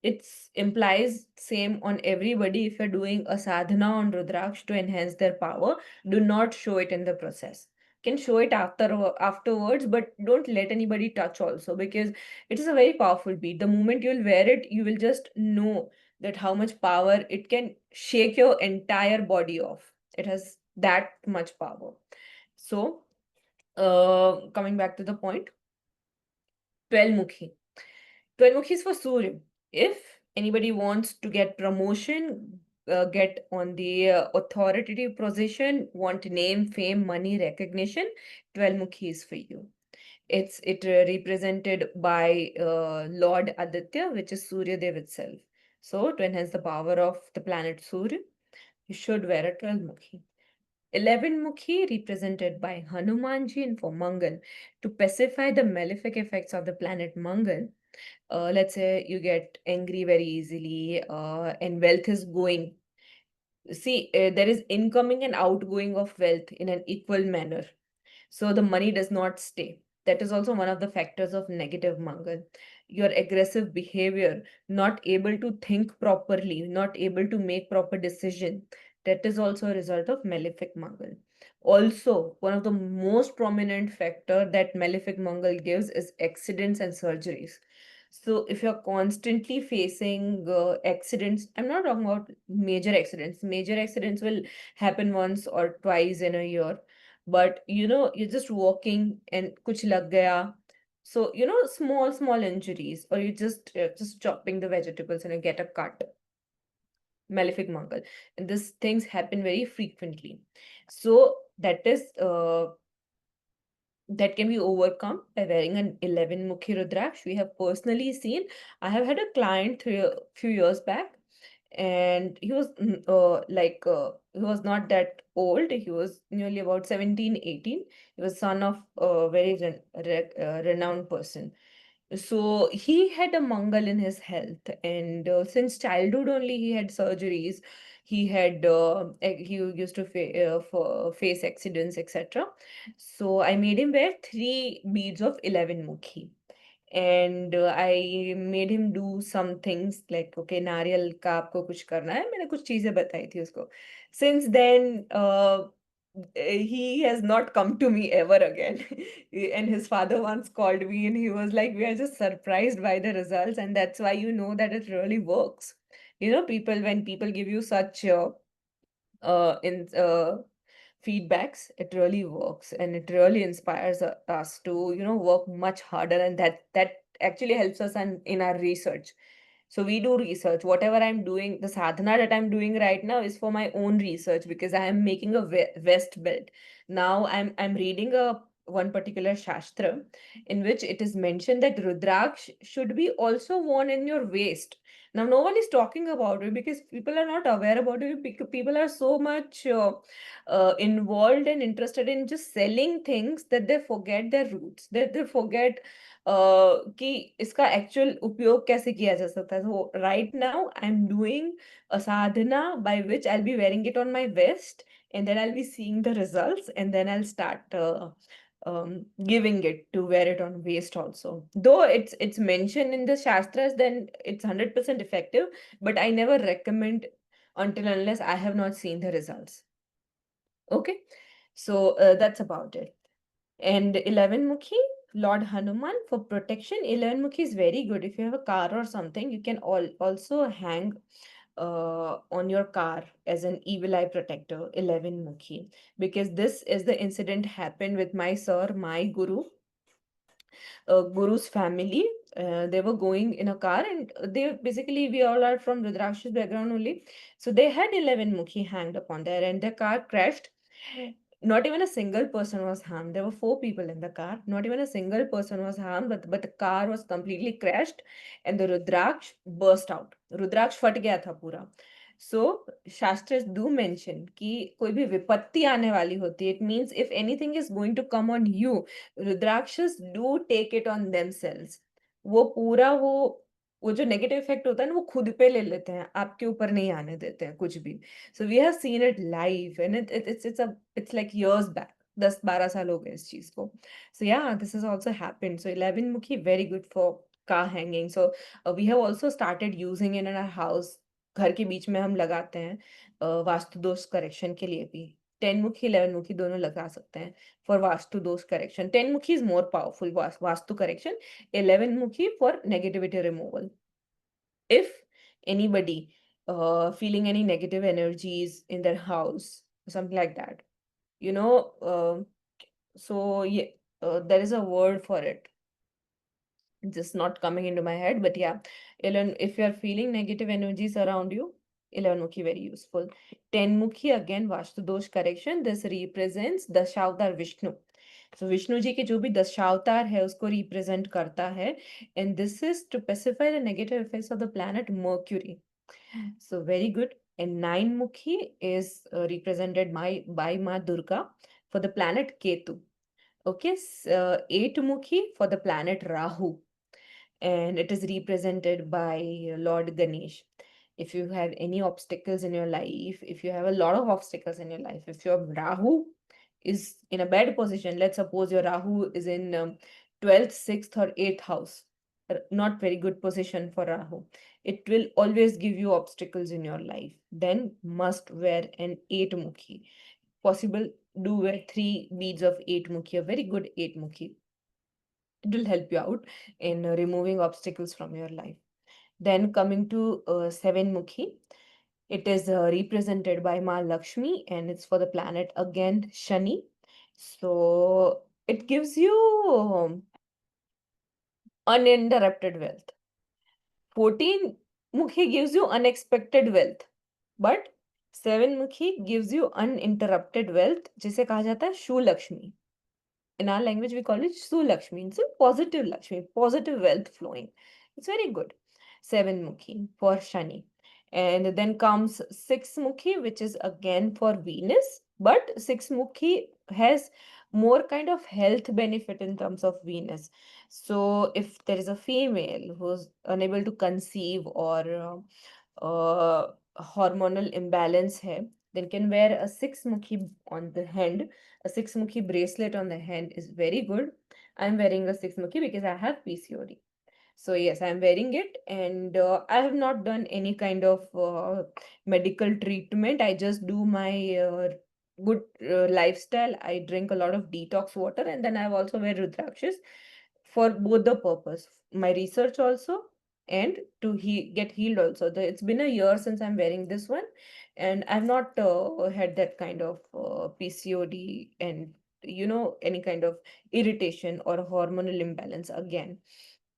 it's implies same on everybody. If you're doing a sadhana on Rudraksh to enhance their power, do not show it in the process. Can show it afterwards, but don't let anybody touch also, because it is a very powerful bead. The moment you'll wear it, you will just know that how much power it can shake your entire body off. It has that much power. So, coming back to the point, 12 Mukhi. 12 Mukhi is for Surya. If anybody wants to get promotion, get on the authoritative position, want name, fame, money, recognition, 12 Mukhi is for you. It represented by Lord Aditya, which is Surya Dev itself. So to enhance the power of the planet Surya, you should wear a 12 Mukhi. 11 Mukhi represented by Hanumanji and for Mangal to pacify the malefic effects of the planet Mangal. Let's say you get angry very easily, and wealth is going. See, there is incoming and outgoing of wealth in an equal manner. So the money does not stay. That is also one of the factors of negative Mangal. Your aggressive behavior, not able to think properly, not able to make proper decision. That is also a result of malefic Mangal. Also, one of the most prominent factor that malefic Mangal gives is accidents and surgeries. So if you're constantly facing accidents, I'm not talking about major accidents. Major accidents will happen once or twice in a year. But you know, you're just walking and kuch lag gaya, So, small injuries, or you just chopping the vegetables and you get a cut, malefic mangal, and these things happen very frequently. So that can be overcome by wearing an 11 mukhi rudraksh. We have personally seen, I have had a client few years back, and he was he was not that old. He was nearly about 17, 18. He was son of a very renowned person. So he had a mangal in his health, and since childhood only he had surgeries. He used to face accidents, etc. So I made him wear 3 beads of 11 mukhi, and I made him do some things like, okay, नारियल का आपको कुछ करना है, मैंने कुछ चीजें बताई थी उसको. Since then, he has not come to me ever again. And his father once called me and he was like, we are just surprised by the results, and that's why you know that it really works. When people give you such in feedbacks, it really works, and it really inspires us to work much harder, and that actually helps us in our research. So we do research. Whatever I'm doing, the sadhana that I'm doing right now is for my own research, because I am making a West belt. Now I'm reading a one particular shastra in which it is mentioned that Rudraksh should be also worn in your waist. Now no one is talking about it because people are not aware about it, because people are so much involved and interested in just selling things that they forget their roots, that they forget कि इसका actual उपयोग कैसे किया जा सकता है. So right now I'm doing a sadhana by which I'll be wearing it on my vest, and then I'll be seeing the results, and then I'll start giving it to wear it on waist also. Though it's mentioned in the shastras, then it's 100% effective, but I never recommend until unless I have not seen the results. Okay, so that's about it. And 11 Mukhi, Lord Hanuman for protection. 11 Mukhi is very good. If you have a car or something, you can also hang on your car as an evil eye protector, 11 Mukhi. Because this is the incident happened with my sir, my guru's family. They were going in a car, and we all are from Rudraksha's background only. So they had 11 Mukhi hanged upon there, and the car crashed. Not even a single person was harmed. There were 4 people in the car. Not even a single person was harmed, but the car was completely crashed, and the Rudraksh burst out. Rudraksh फट गया था पूरा. So Shastras do mention कि कोई भी विपत्ति आने वाली होती है. It means if anything is going to come on you, Rudrakshas do take it on themselves. वो जो नेगेटिव इफेक्ट होता है ना, वो खुद पे ले लेते हैं, आपके ऊपर नहीं आने देते हैं कुछ भी. So we have seen it live, and it's like years back. 10-12 साल हो गए इस चीज को. So yeah, this has also happened. So 11 mukhi very good for car hanging. So we have also started using it in our house. घर के बीच में हम लगाते हैं वास्तु दोष करेक्शन के लिए भी. 10 mukhi 11 mukhi दोनों लगा सकते हैं for vastu dosh correction. 10 mukhi is more powerful vastu correction. 11 mukhi for negativity removal. If anybody feeling any negative energies in their house or something like that, you know so yeah, there is a word for it, just not coming into my head, but yeah, 11, if you are feeling negative energies around you, 11 mukhi very useful. 10 mukhi again vastu dosh correction. This represents Dashavatar Vishnu. So Vishnu ji के जो भी दशावतार है उसको represent करता है, and this is to pacify the negative effects of the planet Mercury. So very good. And 9 mukhi is represented by Ma Durga for the planet Ketu. Okay, 8 mukhi for the planet Rahu, and it is represented by Lord Ganesh. If you have any obstacles in your life, if you have a lot of obstacles in your life, if your Rahu is in a bad position, let's suppose your Rahu is in 12th, 6th, or 8th house, not very good position for Rahu, it will always give you obstacles in your life. Then must wear an 8 mukhi. Possible, do wear 3 beads of 8 mukhi, a very good 8 mukhi. It will help you out in removing obstacles from your life. Then coming to 7 mukhi, it is represented by Ma Lakshmi, and it's for the planet again Shani. So it gives you uninterrupted wealth. 14 Mukhi gives you unexpected wealth, but 7 Mukhi gives you uninterrupted wealth, जिसे कहा जाता है शू Lakshmi. In our language, we call it Su Lakshmi. It's a positive Lakshmi, positive wealth flowing. It's very good. 7 Mukhi for Shani. And then comes 6 Mukhi, which is again for Venus. But 6 Mukhi has more kind of health benefit in terms of Venus. So if there is a female who's unable to conceive or hormonal imbalance hai, then can wear a 6 Mukhi on the hand. A 6 Mukhi bracelet on the hand is very good. I'm wearing a 6 Mukhi because I have PCOD. So yes, I'm wearing it, and I have not done any kind of medical treatment. I just do my good lifestyle. I drink a lot of detox water, and then I've also wear Rudrakshas for both the purpose, my research also, and to get healed also. It's been a year since I'm wearing this one, and I've not had that kind of PCOD and any kind of irritation or hormonal imbalance again.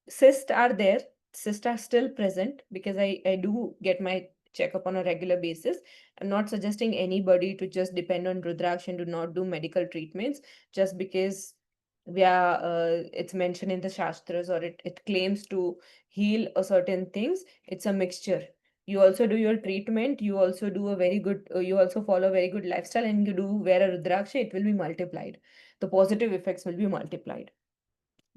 Cysts are there. Cysts are still present because I do get my checkup on a regular basis. I'm not suggesting anybody to just depend on Rudraksh and do not do medical treatments just because it's mentioned in the Shastras, or it claims to heal a certain things. It's a mixture. You also do your treatment, you also do a very good, you also follow a very good lifestyle, and you do wear a Rudraksha, it will be multiplied. The positive effects will be multiplied.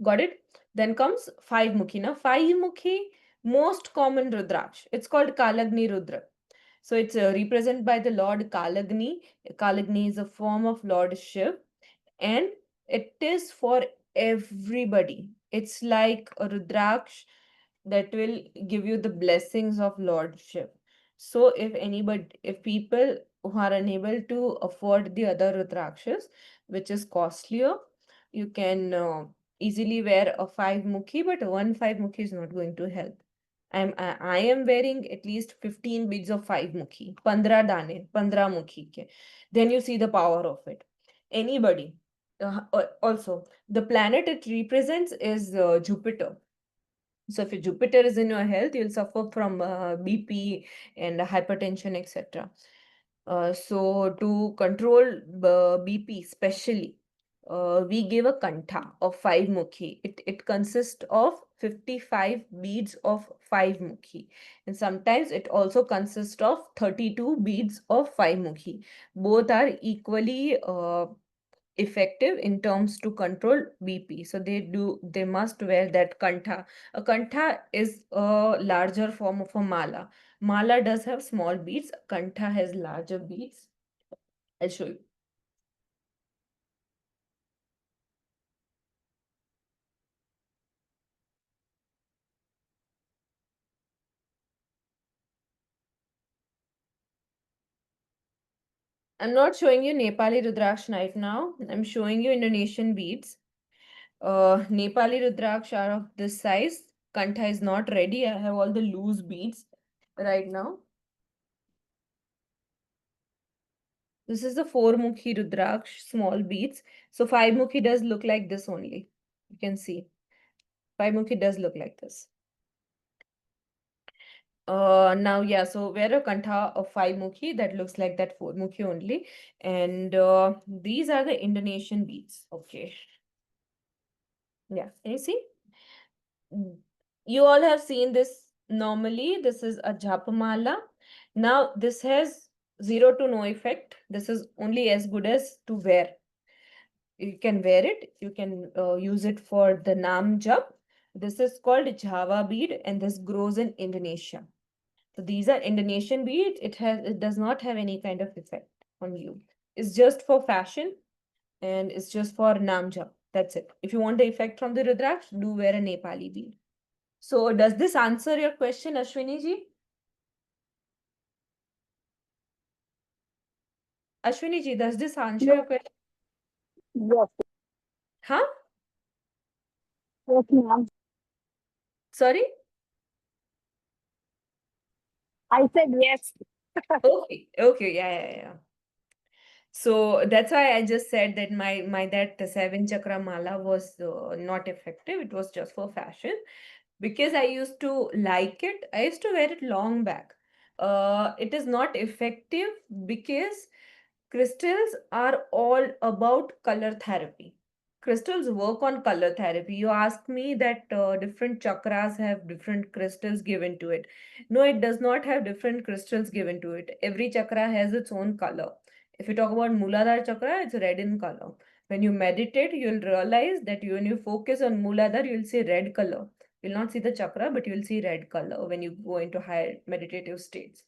Got it? Then comes 5 Mukhi. Now 5 Mukhi, most common Rudraksh. It's called Kalagni Rudra. So it's represented by the Lord Kalagni. Kalagni is a form of Lord Shiv, and it is for everybody. It's like a Rudraksh that will give you the blessings of lordship. So if people who are unable to afford the other Rudrakshas, which is costlier, you can easily wear a 5 Mukhi, but one 5 Mukhi is not going to help. I am wearing at least 15 beads of 5 Mukhi, 15 dane, 15 Mukhi ke. Then you see the power of it. Anybody. Also, the planet it represents is Jupiter. So if Jupiter is in your health, you'll suffer from BP and hypertension, etc. So to control BP especially, we give a kantha of 5 mukhi. It consists of 55 beads of 5 mukhi. And sometimes it also consists of 32 beads of 5 mukhi. Both are equally effective in terms to control BP. So they must wear that kantha. A kantha is a larger form of a mala. Mala does have small beads. Kantha has larger beads. I'll show you. I'm not showing you Nepali Rudraksh right now. I'm showing you Indonesian beads. Nepali Rudraksh are of this size. Kantha is not ready. I have all the loose beads right now. This is the 4 Mukhi Rudraksh, small beads. So 5 Mukhi does look like this only. You can see. 5 Mukhi does look like this. Now, yeah, so wear a kantha of 5 Mukhi that looks like that 4 Mukhi only. And these are the Indonesian beads. Okay. Yeah, can you see? You all have seen this normally. This is a japamala. Now, this has 0 to no effect. This is only as good as to wear. You can wear it. You can use it for the Nam Jap. This is called Java bead, and this grows in Indonesia. So these are Indonesian beads. It does not have any kind of effect on you. It's just for fashion, and it's just for Nam Jap. That's it. If you want the effect from the Rudraksh, do wear a Nepali bead. So does this answer your question, Ashwini ji? Ashwini ji, does this answer your question? Yes, Huh? yes, ma'am. Sorry? I said yes. Okay, yeah. So that's why I just said that my that seven chakra mala was not effective. It was just for fashion because I used to like it. I used to wear it long back. It is not effective because crystals are all about color therapy. Crystals work on color therapy. You ask me that different chakras have different crystals given to it. No, it does not have different crystals given to it. Every chakra has its own color. If you talk about Muladhara chakra, it's red in color. When you meditate, you'll realize that when you focus on Muladhara, you'll see red color. You'll not see the chakra, but you'll see red color when you go into higher meditative states.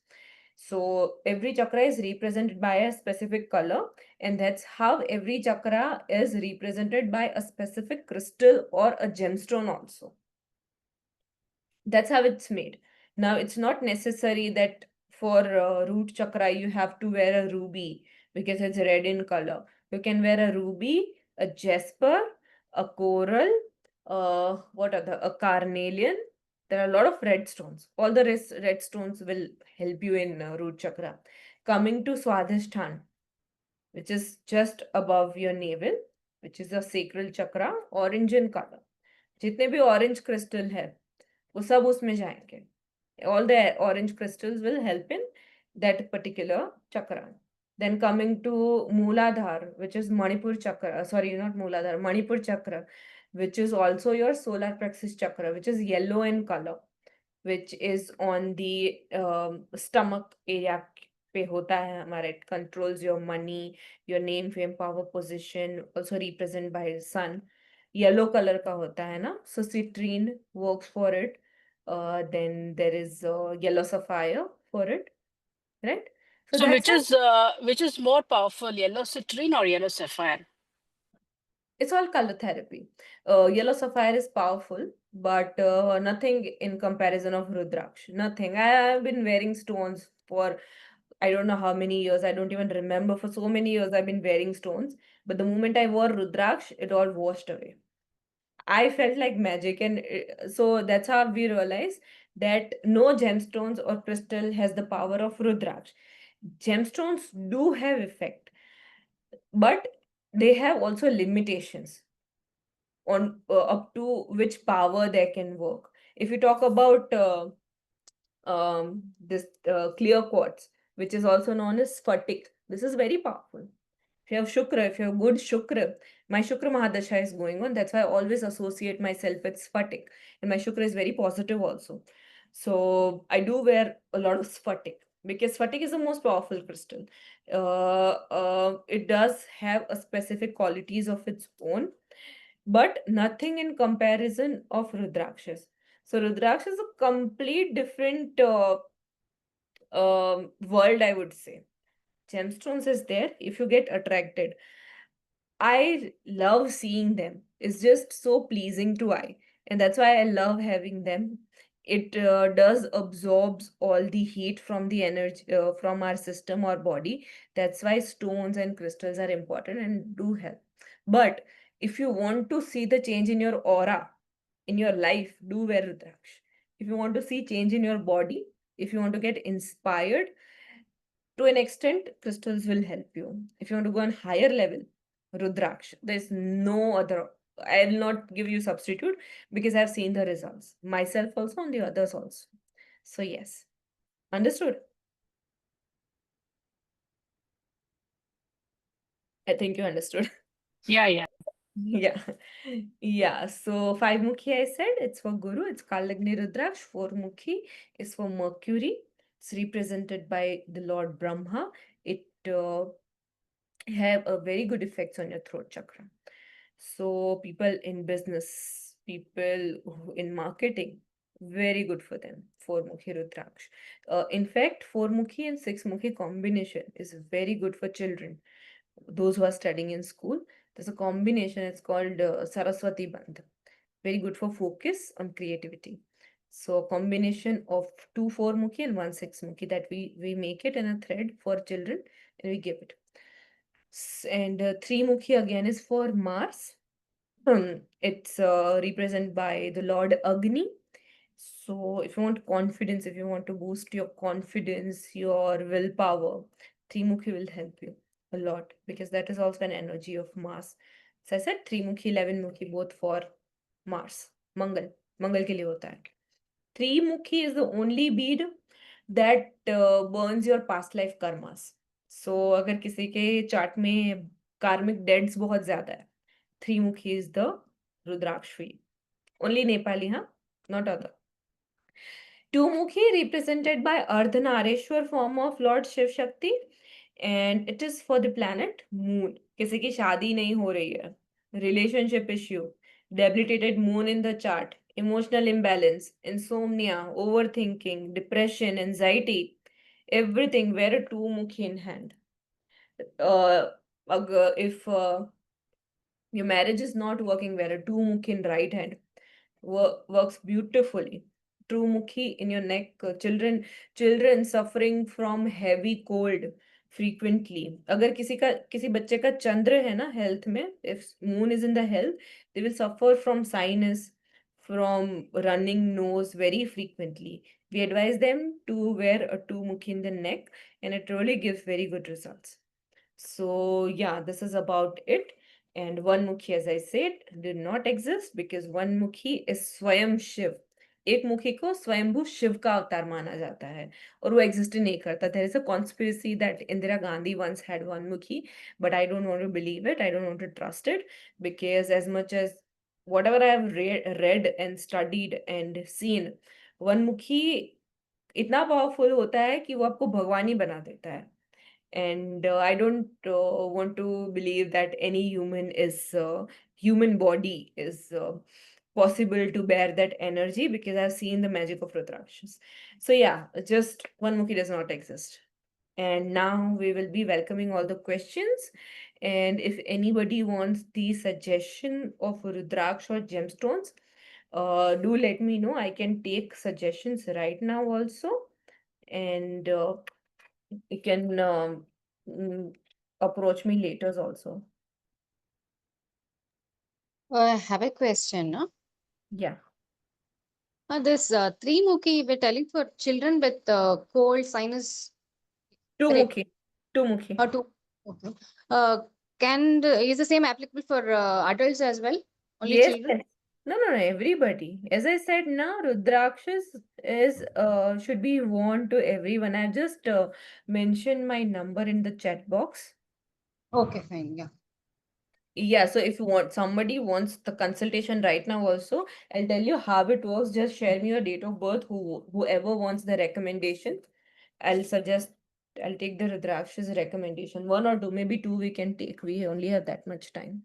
So every chakra is represented by a specific color, and that's how every chakra is represented by a specific crystal or a gemstone also. That's how it's made. Now, it's not necessary that for root chakra you have to wear a ruby because it's red in color. You can wear a ruby, a jasper, a coral, what other, a carnelian. There are a lot of red stones. All the rest red stones will help you in root chakra. Coming to Swadhisthana, which is just above your navel, which is a sacral chakra, orange in color. जितने भी orange crystal है वो सब उसमें जाएंगे. All the orange crystals will help in that particular chakra. Then coming to Mooladhara, which is Manipur chakra, sorry, not Mooladhara, Manipur chakra, which is also your solar plexus chakra, which is yellow in color, which is on the stomach area पे होता है हमारा. It controls your money, your name, fame, power, position, also represented by sun. Yellow color का होता है ना, so citrine works for it. Then there is yellow sapphire for it, right? So So that's which is more powerful, yellow citrine or yellow sapphire? it's all color therapy. Yellow sapphire is powerful, but nothing in comparison of Rudraksh. Nothing. I have been wearing stones for I don't know how many years. I don't even remember. For so many years, I've been wearing stones. But the moment I wore Rudraksh, it all washed away. I felt like magic. And so that's how we realized that no gemstones or crystal has the power of Rudraksh. Gemstones do have effect, but they have also limitations on up to which power they can work. If you talk about this clear quartz, which is also known as sphatic, this is very powerful. If you have Shukra, if you have good Shukra, my Shukra Mahadasha is going on. That's why I always associate myself with Sphatic. And my Shukra is very positive also. So I do wear a lot of Sphatic because Sphatic is the most powerful crystal. It does have a specific qualities of its own, but nothing in comparison of Rudrakshas. So Rudraksha is a complete different world, I would say. Gemstones is there if you get attracted. I love seeing them. It's just so pleasing to eye, and that's why I love having them. It does absorbs all the heat from the energy from our system or body. That's why stones and crystals are important and do help. But if you want to see the change in your aura, in your life, do wear Rudraksh. If you want to see change in your body, if you want to get inspired, to an extent, crystals will help you. If you want to go on higher level, Rudraksh. There's no other. I'll not give you substitute because I've seen the results myself also and the others also. So yes, understood. I think you understood. Yeah, yeah. Yeah. Yeah. So five mukhi I said it's for Guru, it's Kalagni Rudraksh. Four mukhi is for Mercury. It's represented by the Lord Brahma. It have a very good effects on your throat chakra. So people in business, people in marketing, very good for them. Four mukhi Rudraksh. In fact, four mukhi and six mukhi combination is very good for children. Those who are studying in school, there's a combination. It's called Saraswati Bandh. Very good for focus on creativity. So a combination of two four mukhi and one six mukhi that we make it in a thread for children and we give it. And three mukhi again is for Mars. It's represented by the Lord Agni. So if you want confidence, if you want to boost your confidence, your willpower, Trimukhi will help you. a lot because that is also an energy of Mars. So I said 3-mukhi, 11-mukhi, both for Mars. Mangal ke liye hota hai. 3-mukhi is the only bead that burns your past life karmas. So अगर किसी के chart में karmic debts बहुत ज्यादा है, 3-mukhi is the Rudraksh for you. Only Nepali, huh? Not other. 2-mukhi represented by Ardhanareshwar form of Lord Shiv Shakti, and it is for the planet Moon. किसी की शादी नहीं हो रही है, relationship issue, debilitated moon in the chart, emotional imbalance, insomnia, overthinking, depression, anxiety, everything. Wear a 2-mukhi in hand. If your marriage is not working, wear a 2-mukhi in right hand. Works beautifully. 2-mukhi in your neck. Children suffering from heavy cold frequently. अगर किसी बच्चे का चंद्र है ना health में, if moon is in the health, they will suffer from sinus, from running nose very frequently. We advise them to wear a 2-mukhi in the neck, and it really gives very good results. So yeah, this is about it. And one-mukhi, as I said, did not exist because one-mukhi is Swayam Shiv. एक मुखी को स्वयंभू शिव का अवतार माना जाता है और वो एग्जिस्ट नहीं करता. There is a conspiracy that Indira Gandhi once had one mukhi, but I don't want to believe it. I don't want to trust it because as much as whatever I have read and studied and seen, one mukhi इतना powerful होता है कि वो आपको भगवान ही बना देता है. And I don't want to believe that any human body is possible to bear that energy because I've seen the magic of Rudrakshas. So yeah, just one mukhi does not exist. And now we will be welcoming all the questions. And if anybody wants the suggestion of Rudraksh or gemstones, do let me know. I can take suggestions right now also. And you can approach me later also. I have a question. Yeah. This 3-mukhi, we're telling for children with cold, sinus, Two correct? mukhi. Two mukhi. Or two. Okay. Is the same applicable for adults as well? Only Yes, children? yes. No, everybody. As I said now, Rudrakshas is should be worn to everyone. I just mentioned my number in the chat box. Okay, fine. Yeah. Yeah, so if you want somebody wants the consultation right now also, I'll tell you how it works. Just share me your date of birth, whoever wants the recommendation. I'll suggest I'll take the Rudraksh's recommendation. One or two, maybe two we can take. We only have that much time.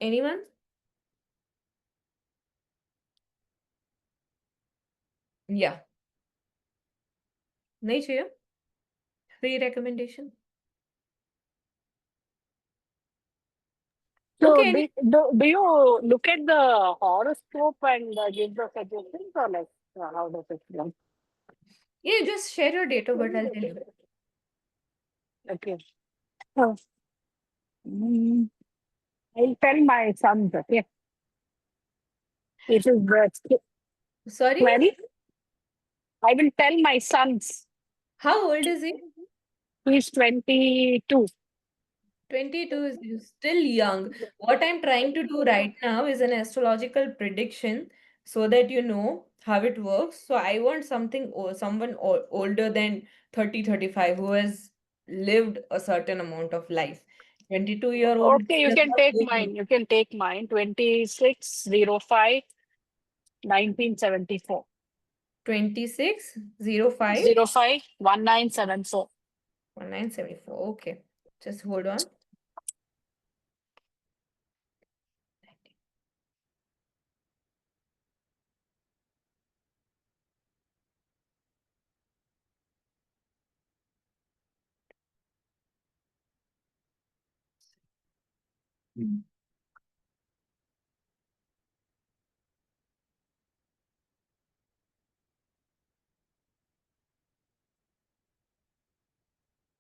Anyone? Yeah. नहीं चाहिए? Free recommendation. So Okay, do you look at the horoscope and give the suggestions or like how does it go? yeah, just share your date of birth, I'll tell you. Okay. So, I'll tell my sons, okay? It is Sorry, 12. I will tell my sons. how old is he? He's 22. 22 is still young. What I'm trying to do right now is an astrological prediction so that you know how it works. So I want someone older than 30, 35 who has lived a certain amount of life. 22-year-old Okay, you does can not take live much. mine. You can take mine. 26/05/1974. 26/05/1974. 05/1974. Okay, just hold on.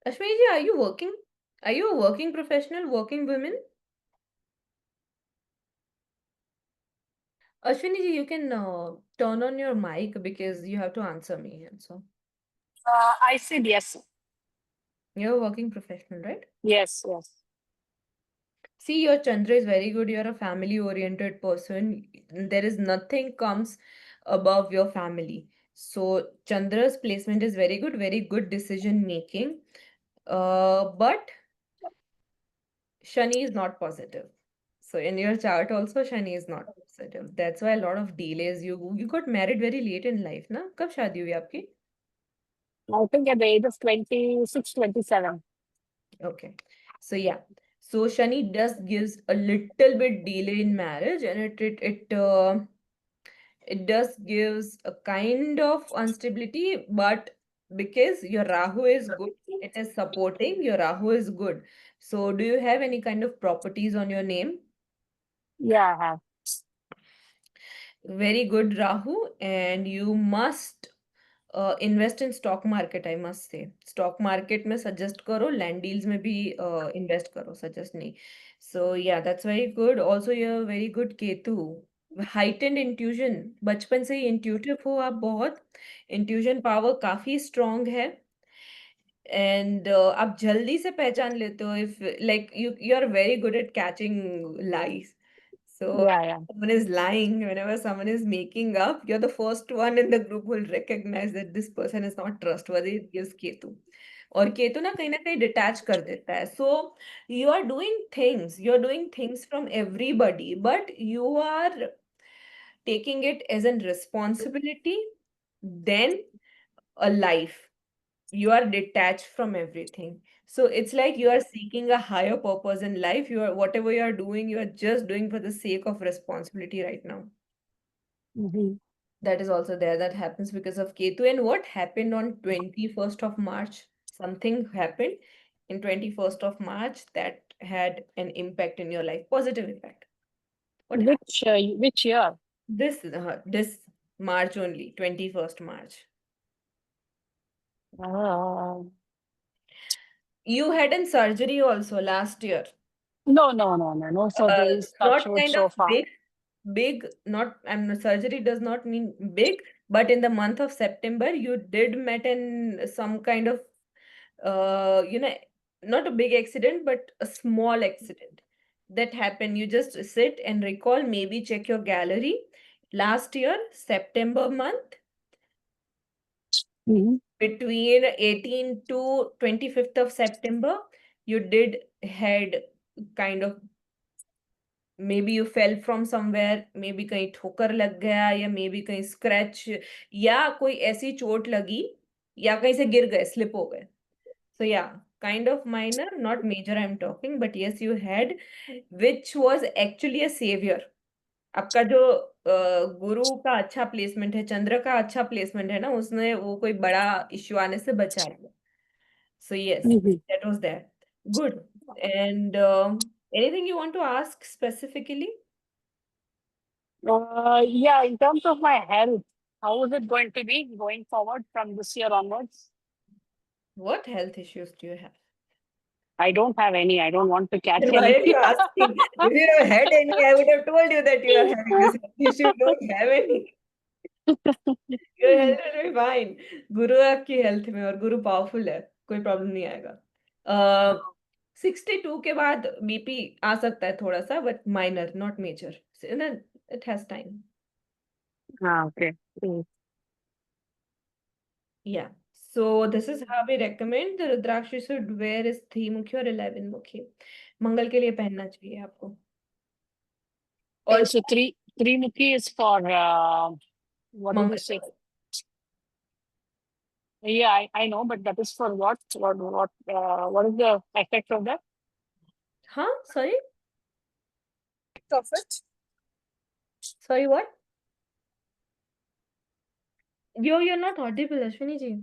Ashwini ji, are you working? Are you a working professional, working woman? Ashwini ji, you can turn on your mic because you have to answer me. And so, I said yes. You're a working professional, right? Yes, yes. See, your Chandra is very good. You're a family-oriented person. There is nothing comes above your family. So Chandra's placement is very good decision making. But Shani is not positive. So in your chart also Shani is not positive. That's why a lot of delays. You got married very late in life, na? कब शादी हुई आपकी? I think at the age of 26, 27. Okay. So yeah. So Shani does gives a little bit delay in marriage, and it does gives a kind of instability, but because your Rahu is good, it is supporting, your Rahu is good. So do you have any kind of properties on your name? Yeah, I have. Very good, Rahu, and you must invest in stock market, I must say. Stock market में suggest करो, land deals में भी invest करो, suggest नहीं. So yeah, that's very good. Also, you're very good Ketu. Heightened intuition. बचपन से ही intuitive हो आप बहुत. Intuition power काफी strong है. And आप जल्दी से पहचान लेते हो if like you are very good at catching lies. So Yeah, yeah. someone is lying, whenever someone is making up, you're the first one in the group who will recognize that this person is not trustworthy. It gives Ketu. और केतु ना कहीं detach कर देता है. So you're doing things from everybody, but you are taking it as a responsibility, then a life. You are detached from everything. So it's like you are seeking a higher purpose in life. You are whatever you are doing, you are just doing for the sake of responsibility right now. Mm-hmm. That is also there. That happens because of Ketu. And what happened on 21st of March? Something happened in 21st of March that had an impact in your life, positive impact. What happened? Which year? This March only, 21st March. Uh, You had a surgery also last year. no surgeries, touch Not wood kind of so far. big, not surgery does not mean big, but in the month of September, you did met in some kind of you know, not a big accident, but a small accident that happened. You just sit and recall, maybe check your gallery. Last year, September month, Mm-hmm. between 18 to 25th of September, you did had kind of maybe you fell from somewhere, maybe कहीं ठोकर लग गया या maybe कहीं scratch या कोई ऐसी चोट लगी या कहीं से गिर गए, slip हो गए. So yeah, kind of minor, not major I'm talking, but yes, you had, which was actually a savior. आपका जो गुरु का अच्छा प्लेसमेंट है, चंद्र का अच्छा प्लेसमेंट है ना, उसने वो कोई बड़ा इश्यू आने से बचा लिया. So yes, Mm-hmm. that was there. Good. And anything you want to ask specifically? Yeah, in terms of my health, how is it going to be going forward from this year onwards? What health issues do you have? I don't have any. I don't want to catch Then why any. are you asking? If you have had any, I would have told you that you are having this health issue. You don't have any. Your health will be fine. गुरु है आपकी health में और गुरु powerful है, कोई problem नहीं आएगा. 62 के बाद बीपी आ सकता है थोड़ा सा, but minor, not major. It has time. Okay. Mm. Yeah. So this is how we recommend the Rudraksha should wear is 3 मुखी और 11 मुखी. मंगल के लिए पहनना चाहिए आपको. Okay, और so three mukhi is for what did you Mangal. say? Yeah, I know, but that is for what? What is the effect of that? हाँ, sorry. Of it? Sorry, what? You're not audible, Ashwini ji.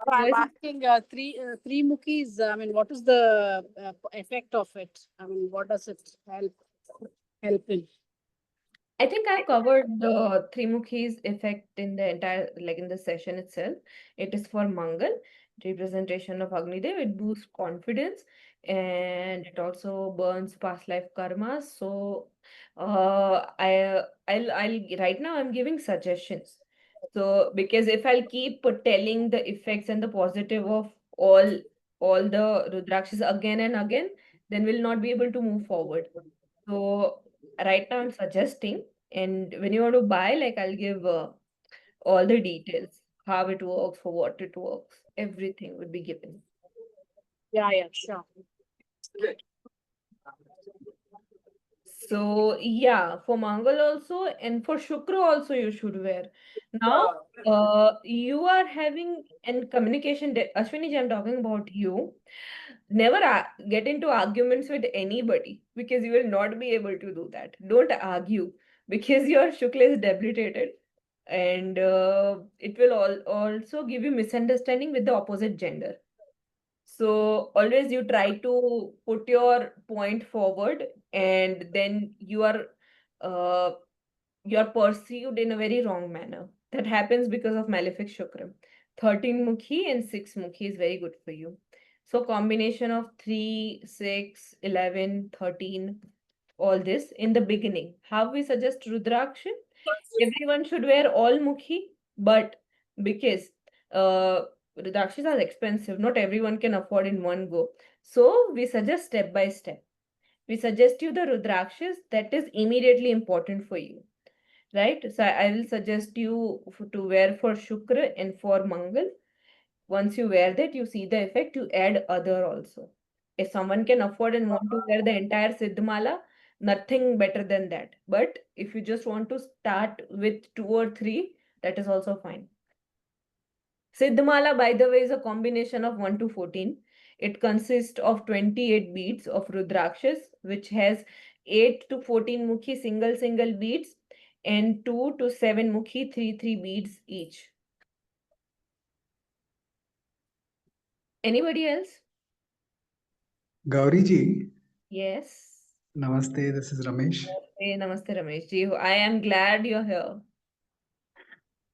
I'm Voice is- asking three mukis. I mean, what is the effect of it? I mean, what does it help in? I think I've covered the Trimukhi's effect in the entire, like in the session itself. It is for Mangal, representation of Agnidev. It boosts confidence and it also burns past life karma. So, I'll right now I'm giving suggestions. So, because if I'll keep telling the effects and the positive of all all the Rudrakshas again and again, then we'll not be able to move forward. So right now I'm suggesting, and when you want to buy, like I'll give all the details, how it works, for what it works, everything would be given. Yeah, yeah, sure. So yeah, for Mangal also and for Shukra also you should wear. Now, you are having in communication, Ashwini ji, I'm talking about you. Never get into arguments with anybody because you will not be able to do that. Don't argue because your Shukla is debilitated and it will also give you misunderstanding with the opposite gender. So always you try to put your point forward and then uh, you are perceived in a very wrong manner. That happens because of malefic Shukra. 13 Mukhi and 6 Mukhi is very good for you. So combination of 3, 6, 11, 13, all this in the beginning. How we suggest Rudraksha? Everyone should wear all Mukhi, but because uh, Rudrakshas are expensive, not everyone can afford in one go. So we suggest step by step. We suggest you the Rudrakshas that is immediately important for you, right? So I will suggest you to wear for Shukra and for Mangal. Once you wear that, you see the effect, you add other also. If someone can afford and want to wear the entire Siddhamala, nothing better than that. But if you just want to start with 2 or 3, that is also fine. Siddhamala, by the way, is a combination of 1 to 14. It consists of 28 beads of Rudrakshas, which has 8 to 14 Mukhi single beads and 2 to 7 Mukhi 3 beads each. Anybody else? Gaauri ji, Yes. namaste. This is Ramesh. Hey, namaste, Ramesh ji. I am glad you're here.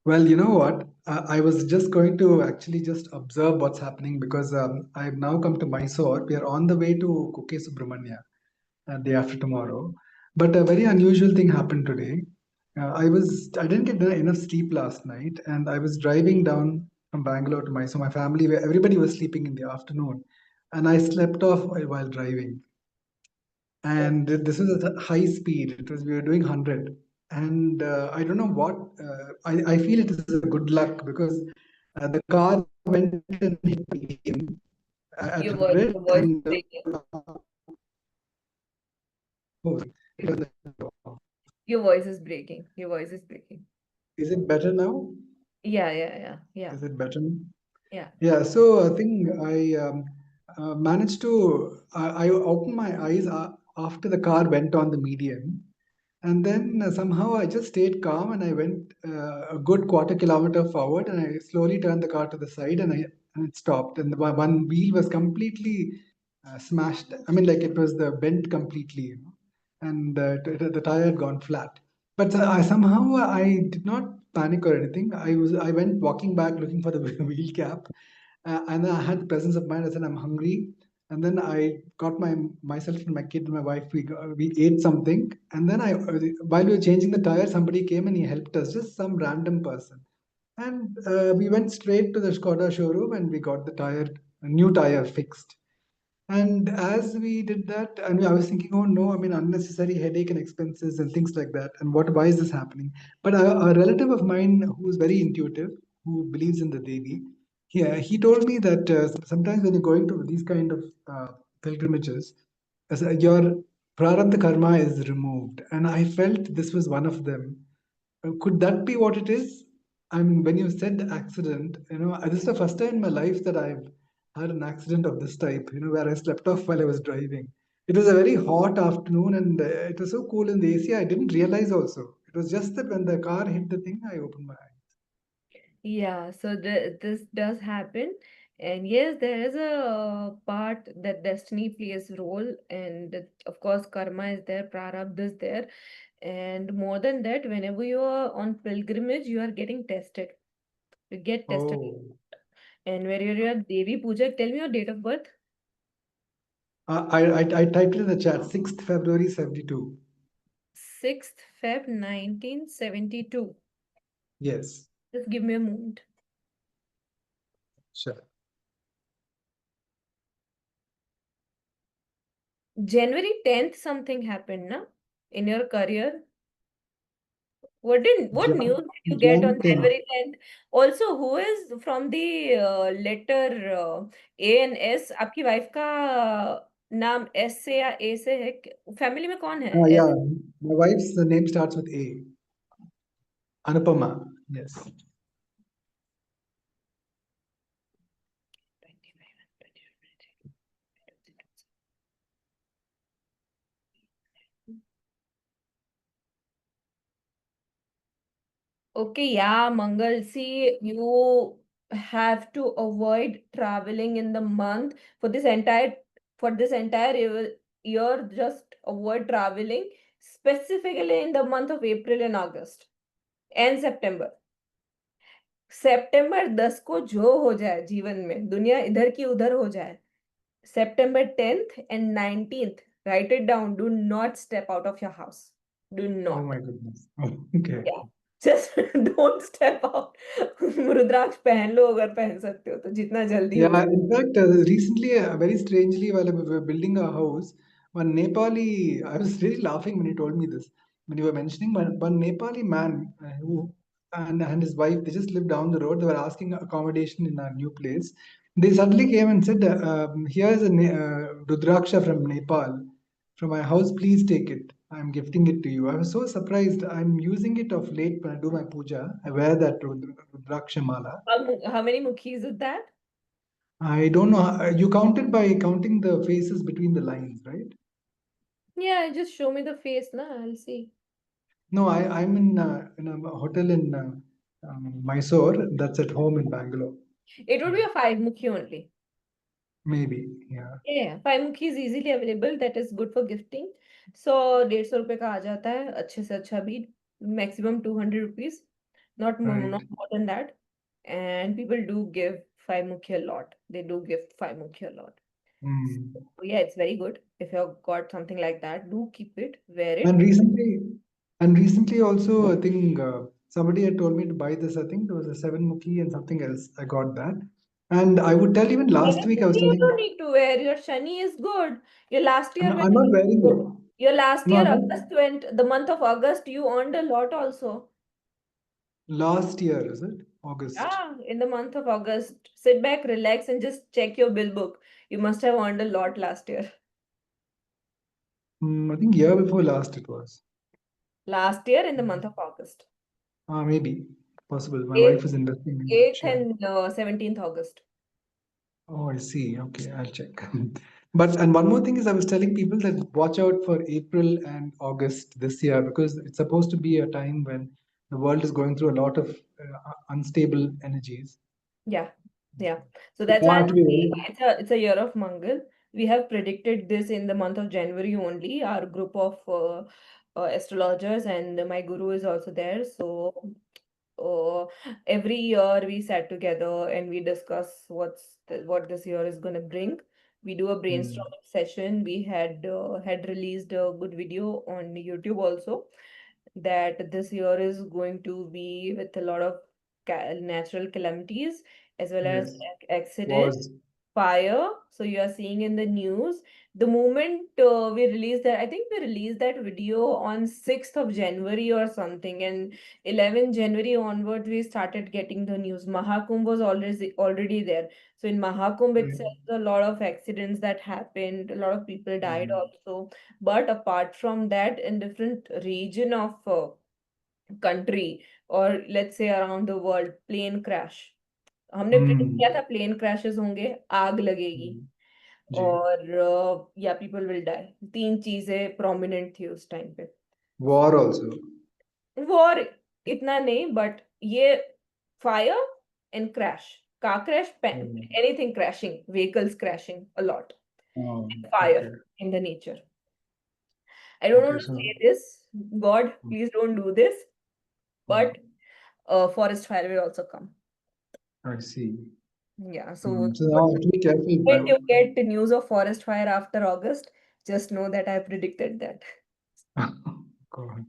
Well, you know what? I was just going to actually just observe what's happening because I've now come to Mysore. We are on the way to Kuke Subramanya day after tomorrow. But a very unusual thing happened today. I didn't get enough sleep last night, and I was driving down from Bangalore to Mysore. My family, where everybody was sleeping in the afternoon, and I slept off while driving. And this was at a high speed. It was we were doing 100, and I don't know what. I feel it is a good luck because the car went and hit me at Your voice, 100, your voice is and breaking. oh, it was- Your voice is breaking. Your voice is breaking. is it better now? Yeah. Is it better now? Yeah. Yeah, so I think I managed to. I opened my eyes after the car went on the median, and then somehow I just stayed calm and I went a good quarter kilometer forward and I slowly turned the car to the side and it stopped. And the one wheel was completely smashed. I mean, like it was the bent completely, you know, and the tire had gone flat. But I did not panic or anything. I went walking back looking for the wheel cap, and I had presence of mind. I said I'm hungry, and then I got myself and my kid and my wife. We ate something, and then while we were changing the tire, somebody came and he helped us, just some random person, and we went straight to the Skoda showroom and we got the a new tire fixed. And as we did that, and I was thinking, oh no, I mean, unnecessary headache and expenses and things like that. And why is this happening? But a relative of mine who is very intuitive, who believes in the Devi, he told me that sometimes when you're going to these kind of pilgrimages, your prarabdha karma is removed. And I felt this was one of them. Could that be what it is? I mean, when you said accident, you know, this is the first time in my life that I've had an accident of this type, you know, where I slept off while I was driving. It was a very hot afternoon and it was so cool in the AC, I didn't realize also. It was just that when the car hit the thing, I opened my eyes. Yeah, so this does happen. And yes, there is a part that destiny plays role, and of course, karma is there, prarabdha is there. And more than that, whenever you are on pilgrimage, you are getting tested. You get tested. Oh, And where you're your Devi Puja, tell me your date of birth. I typed it in the chat, 6th February 72. 6th Feb 1972. Yes, Just give me a moment. sure. January 10th something happened, na? In your career? What news did you get on Jan 10th. January 10th? Also, who is from the letter A and S? आपकी wife का नाम S से या A से है? Family में कौन है? S? Yeah, my wife's name starts with A. Anupama. Yes. Okay, yeah, Mangal. See, you have to avoid traveling in the month for this entire year. Just avoid traveling, specifically in the month of April and August and September. सितंबर 10 को जो हो जाए जीवन में, दुनिया इधर की उधर हो जाए, September 10th and 19th, write it down. Do not step out of your house. Do Oh not. my goodness. Okay. Yeah. Just don't step out. रुद्राक्ष पहन लो अगर पहन सकते हो तो जितना जल्दी हो Yeah, in fact, recently, very strangely, while we were building a house, one Nepali, I was really laughing when you told me this. When you were mentioning one Nepali man who and his wife, they just lived down the road. They were asking accommodation in our new place. They suddenly came and said, "Here's a Rudraksha from Nepal. From my house, please take it. I'm gifting it to you." I was so surprised. I'm using it of late when I do my puja. I wear that Rudraksha mala. How many mukhis is that? I don't know. You counted by counting the faces between the lines, right? Yeah, just show me the face, na. I'll see. No, I'm in a hotel in Mysore. That's at home in Bangalore. It would be a 5 mukhi only. Maybe, yeah. Yeah, 5 mukhi is easily available. That is good for gifting. So 150 रुपए का आ जाता है अच्छे से अच्छा भी. Maximum 200 rupees. Not Right. more than that. And people do give 5 mukhi a lot. They do gift 5 mukhi a lot. Hmm. So, yeah, it's very good. If you've got something like that, do keep it, wear it. And recently also, I think somebody had told me to buy this. I think there was a 7 mukhi and something else. I got that. And I would tell even last week I was You telling, don't need to wear. Your shani is good. Your last year I'm not wearing it. your last No, year I'm not. August went the month of August, you earned a lot also. Last year, is it? August. Yeah, in the month of August. Sit back, relax, and just check your bill book. You must have earned a lot last year. I think year before last it was. Last year in the month of August. Maybe possible. My 8th, wife is investing in 8th share. and 17th August. Oh, I see. Okay, I'll check. And one more thing is, I was telling people that watch out for April and August this year because it's supposed to be a time when the world is going through a lot of unstable energies. Yeah, yeah. So So that's now I why have I'm to be saying very. it's a year of Mangal. We have predicted this in the month of January only. Our group of astrologers and my guru is also there. So uh, every year we sat together and we discuss what this year is going to bring. We do a Mm, brainstorming session. We had released a good video on YouTube also that this year is going to be with a lot of natural calamities as well as yes, accidents, was. fire. So you are seeing in the news. The moment we released that, I think we released that video on 6th of January or something, and 11th January onwards we started getting the news. Mahakumbh was already there. So in Mahakumbh Right. itself, a lot of accidents that happened, a lot of people died Mm, also. But apart from that, in different region of country or let's say around the world, plane crash. हमने predict mm, किया था plane crashes होंगे, आग लगेगी mm, जी. और या people will die. 3 चीजें prominent थी उस टाइम पे. War also. वॉर इतना नहीं बट ये fire and crash, car crash, Mm. Anything crashing, vehicles crashing a lot, fire Okay. in the nature. I don't Okay. want to So. say this, God, Mm, please don't do this, mm, but forest fire will also come. I see. Yeah, so So now I have to be careful. when you get the news of forest fire after August, just know that I predicted that. God.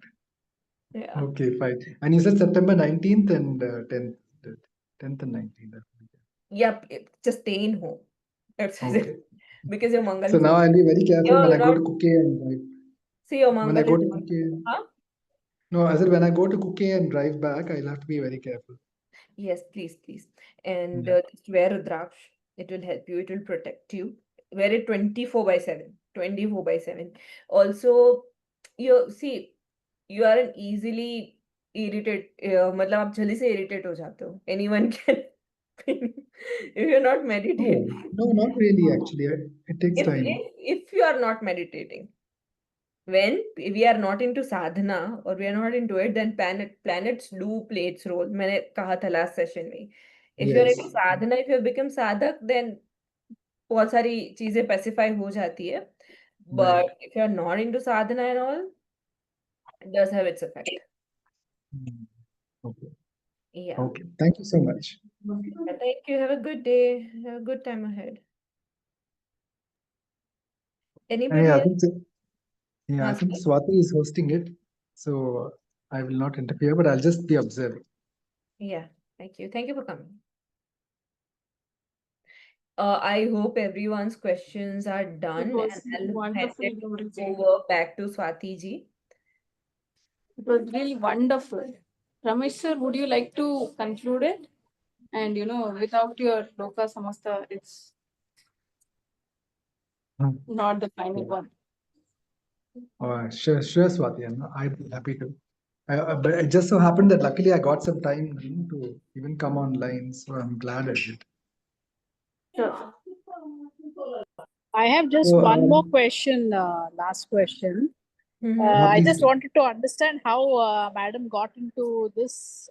Yeah. Okay, fine. And you said September 19th and 10th. 10th and 19th. Yep, just stay in home. That's it. Okay. because your Mangal So is now I'll be very careful when you're I go not to Kuke and drive. see your When I Mangal go is to not. Kuke, Huh? no, I said when I go to Kuke and drive back, I'll have to be very careful. Yes, please. And Yeah. just wear Rudraksh. It will help you. It will protect you. Wear it 24/7. 24/7. Also, you see, you are an easily irritate. मतलब आप जल्दी से irritate हो जाते हो. Anyone can. If you're not meditating. No, not really. Actually, it takes If time. if you are not meditating, when we are not into sadhana or we are not into it, then planets do play its role. मैंने कहा था last session में. If you're Yes. into sadhana, if you have become sadhak, then बहुत सारी चीजें pacify हो जाती है. Right. But if you're not into sadhana and all, it does have its effect. Mm. Okay. Yeah. Okay. Thank you so much. Thank you. Have a good day. Have a good time ahead. Anybody Yeah, I else? think yeah, I think Sorry? Swati is hosting it, so I will not interfere, but I'll just be observing. Yeah. Thank you. Thank you for coming. I hope everyone's questions are It done, was and I'll hand wonderful, it Gauri. over back to Swati ji. It was really wonderful. Ramesh sir, would you like to conclude it? And without your Loka Samasta, it's not the final one. Sure, Swati. I'd be happy to. But it just so happened that luckily I got some time to even come online, so I'm glad I did. Sure. I have just So, one more question, last question. I please just do. wanted to understand how Madam got into this.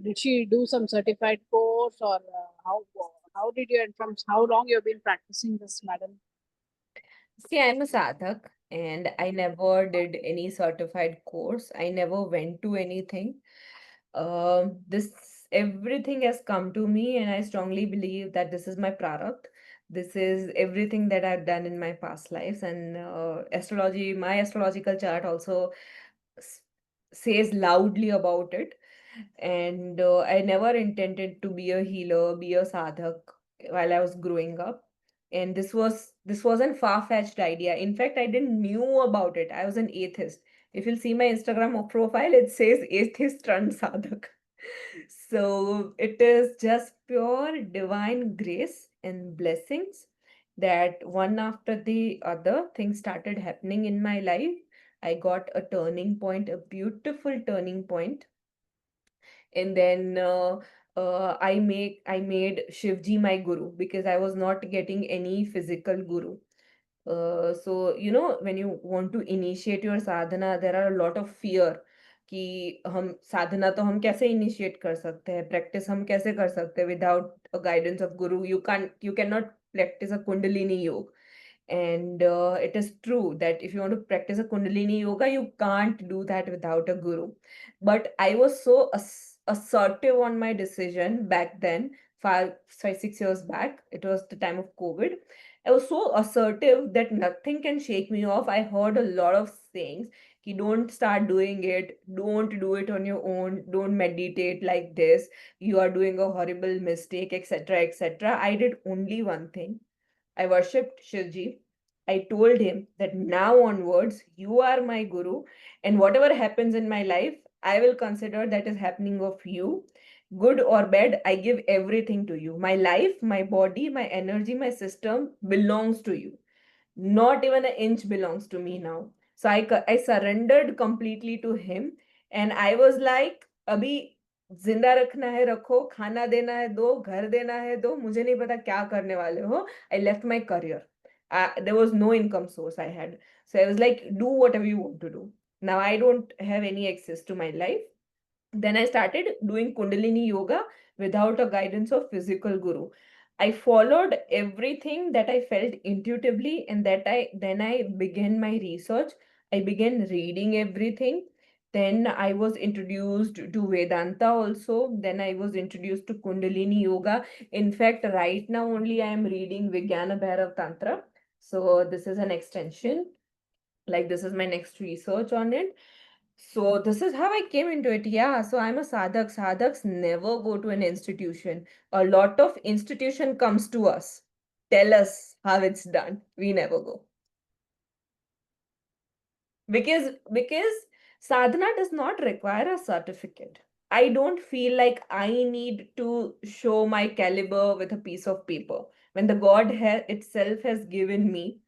Did she do some certified course, or how did you, and from how long you have been practicing this, Madam? See, I'm a sadhak and I never did any certified course. I never went to anything. This everything has come to me, and I strongly believe that this is my product. This is everything that I've done in my past lives, and astrology, my astrological chart also s- says loudly about it. And I never intended to be a healer, be a sadhak while I was growing up. And this was a far-fetched idea. In fact, I didn't knew about it. I was an atheist. If you'll see my Instagram profile, it says atheist turned sadhak. So it is just pure divine grace and blessings that one after the other things started happening in my life. I got a turning point, a beautiful turning point, and then I made Shivji my guru because I was not getting any physical guru. So when you want to initiate your sadhana, there are a lot of fear कि हम साधना तो हम कैसे initiate कर सकते हैं, practice हम कैसे कर सकते हैं without a guidance of Guru. You cannot practice a kundalini yoga. And it is true that if you want to practice a Kundalini yoga, you can't do that without a guru. But I was so assertive on my decision back then, 6 years back. It was the time of COVID. I was so assertive that nothing can shake me off. I heard a lot of sayings. Ki don't start doing it. Don't do it on your own. Don't meditate like this. You are doing a horrible mistake, etc., etc. I did only one thing. I worshipped Shivji. I told him that now onwards, you are my guru, and whatever happens in my life, I will consider that is happening of you. Good or bad, I give everything to you. My life, my body, my energy, my system belongs to you. Not even an inch belongs to me now. So I surrendered completely to him, and I was like, अभी जिंदा रखना है रखो, खाना देना है दो, घर देना है दो, मुझे नहीं पता क्या करने वाले हो. I left my career. There was no income source I had. So I was like, do whatever you want to do. Now I don't have any access to my life. Then I started doing Kundalini yoga without a guidance of physical guru. I followed everything that I felt intuitively, and that I then I began my research. I began reading everything. Then I was introduced to Vedanta also. Then I was introduced to Kundalini yoga. In fact, right now only I am reading Vijnana Bhairav Tantra. So this is an extension. Like this is my next research on it. So this is how I came into it. Yeah, so I'm a sadhak. Sadhaks never go to an institution. A lot of institution comes to us. tell us how it's done, we never go. Because sadhana does not require a certificate. I don't feel like I need to show my caliber with a piece of paper. When the itself has given me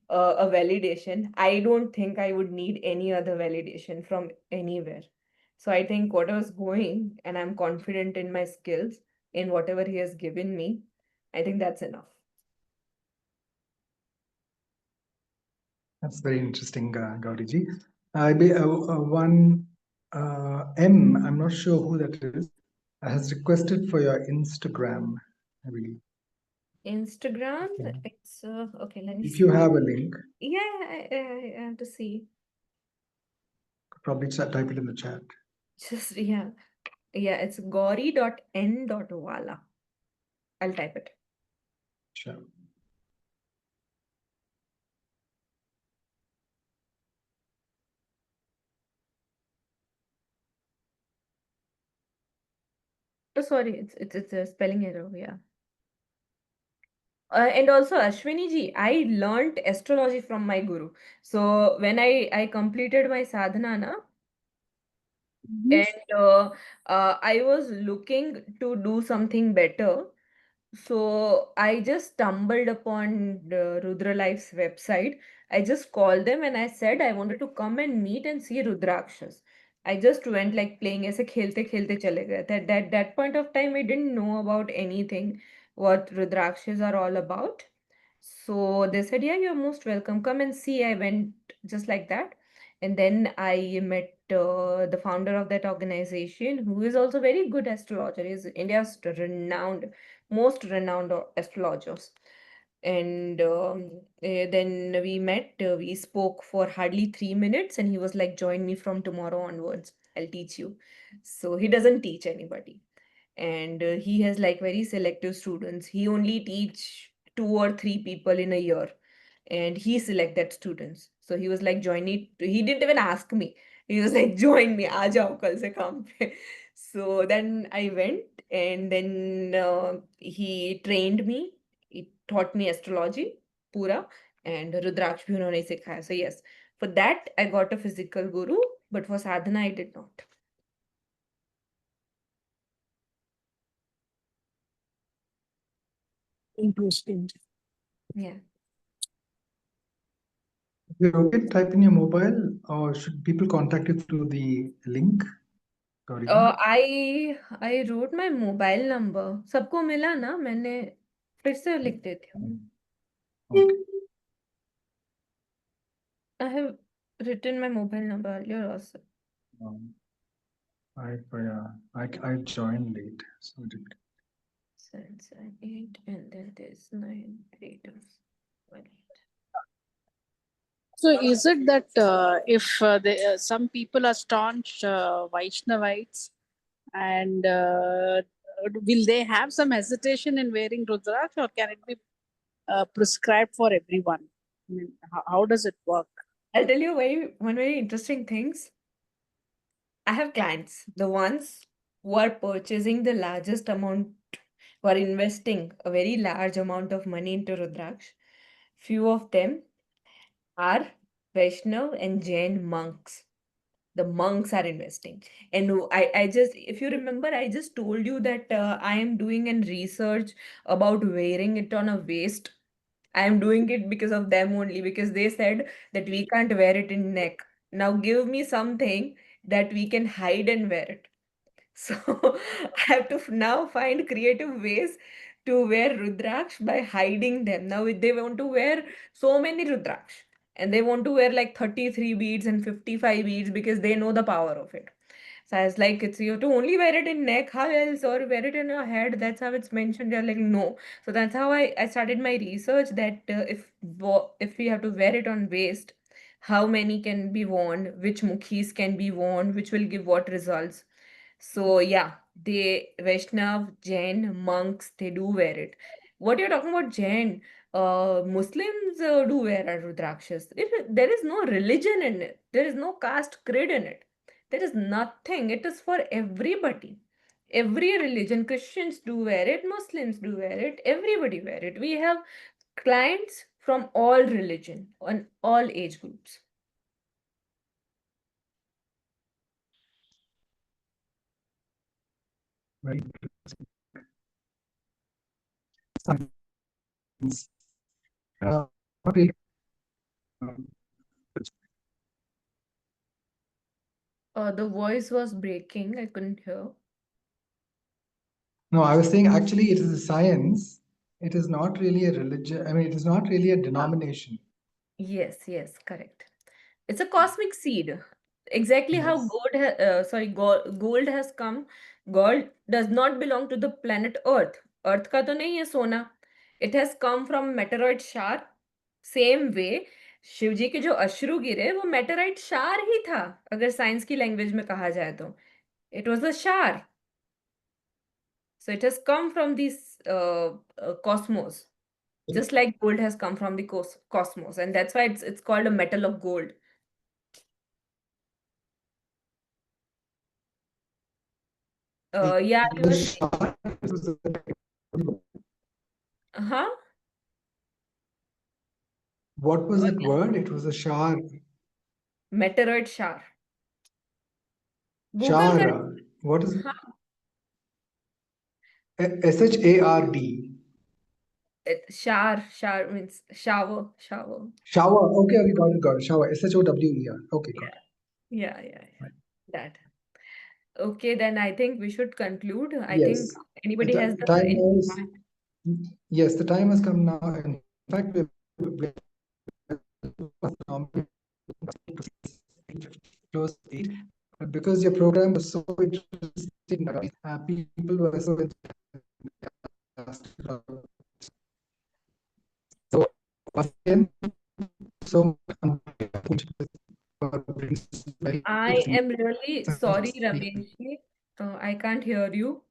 a validation, I don't think I would need any other validation from anywhere. So I think what I was going, and I'm confident in my skills, in whatever he has given me, I think that's enough. That's very interesting, Gauriji. One I'm not sure who that is, has requested for your Instagram, I believe. Instagram, Yeah. it's okay. Let me If see. you have a link, Yeah, I have to see. probably type it in the chat. Just yeah, it's Gaauri.n.Vala. I'll type it. Sure. Oh, sorry, it's a spelling error. Yeah. And also Ashwini ji, I learned astrology from my guru. So when I completed my sadhana, na, and I was looking to do something better. So I just stumbled upon the Rudra Life's website. I just called them and I said I wanted to come and meet and see Rudrakshas. I just went like playing ऐसे खेलते खेलते चले गए. That point of time I didn't know about anything what Rudrakshas are all about. So they said, yeah, you're most welcome. Come and see. I went just like that. And then I met the founder of that organization, who is also very good astrologer. He's India's most renowned astrologers. And then we met, we spoke for hardly 3 minutes, and he was like, join me from tomorrow onwards. I'll teach you. So he doesn't teach anybody. And he has like very selective students. He only teach 2 or 3 people in a year, and he selected students. So he was like, join me. He didn't even ask me. He was like, join me, aa jao kal se kam pe. So then I went, and then he trained me. He taught me astrology, pura, and Rudraksh bhi unhone sikhaya. So yes, for that I got a physical guru, but for sadhana I did not. Interesting. Yeah. Is it okay to type in your mobile, or should people contact you through the link, Gauriji? I wrote my mobile number. सबको मिला ना, मैंने फिर से लिख देती हूँ. Okay. I have written my mobile number earlier also. I joined late, so it 778, and then there's 932. So is it that if some people are staunch Vaishnavites, and will they have some hesitation in wearing Rudraksh, or can it be prescribed for everyone? I mean, how does it work? I'll tell you one very interesting things. I have clients, the ones who are purchasing the largest amount, who are investing a very large amount of money into Rudraksh. Few of them are Vaishnav and Jain monks. The monks are investing. And I just, if you remember, I just told you that I am doing an research about wearing it on a waist. I am doing it because of them only, because they said that we can't wear it in neck. Now give me something that we can hide and wear it. So I have to now find creative ways to wear Rudraksh by hiding them. Now they want to wear so many Rudraksh, and they want to wear like 33 beads and 55 beads because they know the power of it. So I was like, it's you have to only wear it in neck, how else? Or wear it in your head. That's how it's mentioned. They're like, no. So that's how I started my research that if we have to wear it on waist, how many can be worn, which mukhis can be worn, which will give what results. So yeah, they Vaishnav, Jain, monks, they do wear it. What you're talking about, Jain, Muslims do wear a Rudrakshas. There is no religion in it. There is no caste creed in it. There is nothing. It is for everybody. Every religion, Christians do wear it, Muslims do wear it, everybody wear it. We have clients from all religion and all age groups. Very interesting. Science. Okay. The voice was breaking. I couldn't hear. No, I was saying actually it is a science. It is not really a religion. I mean, it is not really a denomination. Yes, correct. It's a cosmic seed. Exactly how Yes. gold has come. Gold does not belong to the planet Earth. Earth का तो नहीं है सोना. It has come from meteoroid shower. Same way, Shiv जी के जो अश्रु गिरे वो meteorite shower ही था. अगर साइंस की लैंग्वेज में कहा जाए तो. It was a shower. So it has come from this cosmos. Just like gold has come from the cosmos, and that's why it's called a metal of gold. Yeah, you The were shower was huh? what was that word? It was a shower. Meteoroid shower. Google कर Shower. What is it? हाँ, SHARD. shower means shower. Shower. Okay, got it. Shower. SHOWER. Okay, got it. Yeah. Right. That. Okay, then I think we should conclude. I think Yes. anybody has The time the is, yes, the time has come now. In fact, we're close to 8. But because your program was so interesting, people were so interested. So once again, so much for very I am really sorry, Ramesh. I can't hear you.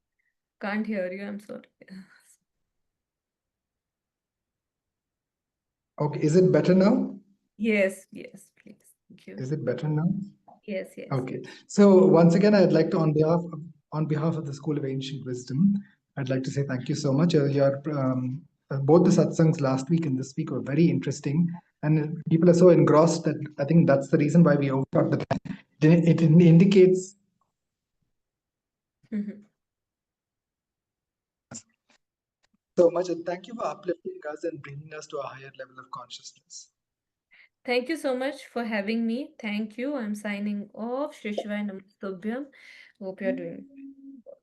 Can't hear you. I'm sorry. Okay, is it better now? Yes, please. Thank you. Is it better now? Yes. Okay. So once again, I'd like to, on behalf of the School of Ancient Wisdom, I'd like to say thank you so much. Both the satsangs last week and this week were very interesting, and people are so engrossed that I think that's the reason why we overshot the time. It indicates so much, and thank you for uplifting us and bringing us to a higher level of consciousness. Thank you so much for having me. Thank you. I'm signing off. Shrishvai Namastubhyam. Hope you're doing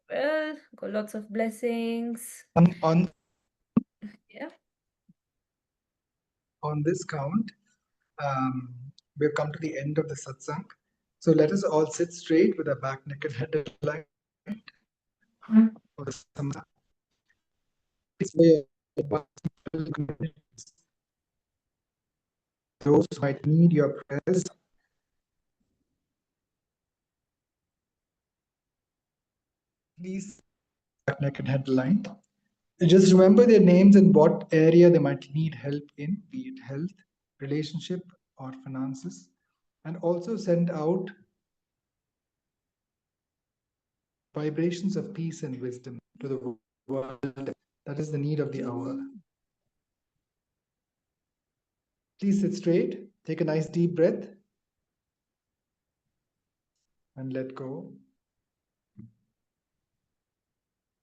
well. Got lots of blessings. On Yeah. on this count, we've come to the end of the satsang. So let us all sit straight with our back, neck, and head aligned. For the satsang. Those who might need your prayers, please back, neck, and head aligned. Just remember their names and what area they might need help in, be it health, relationship, or finances. And also send out vibrations of peace and wisdom to the world. That is the need of the hour. Please sit straight, take a nice deep breath, and let go.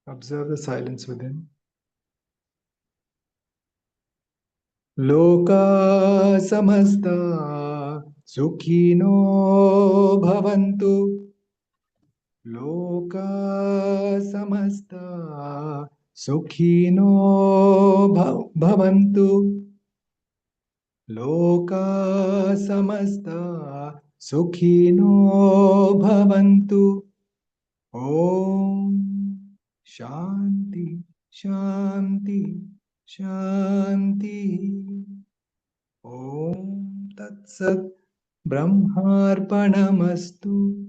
Observe the silence within. Loka samasta sukhino bhavantu. Loka samasta sukhino bhavantu. Loka samasta sukhino bhavantu. Om Shanti Shanti Shanti. Om Tat Sat Brahmarpanamastu.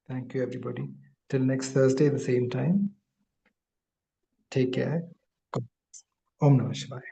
Thank you, everybody. Till next Thursday, the same time. Take care. Om Namah Shivaya.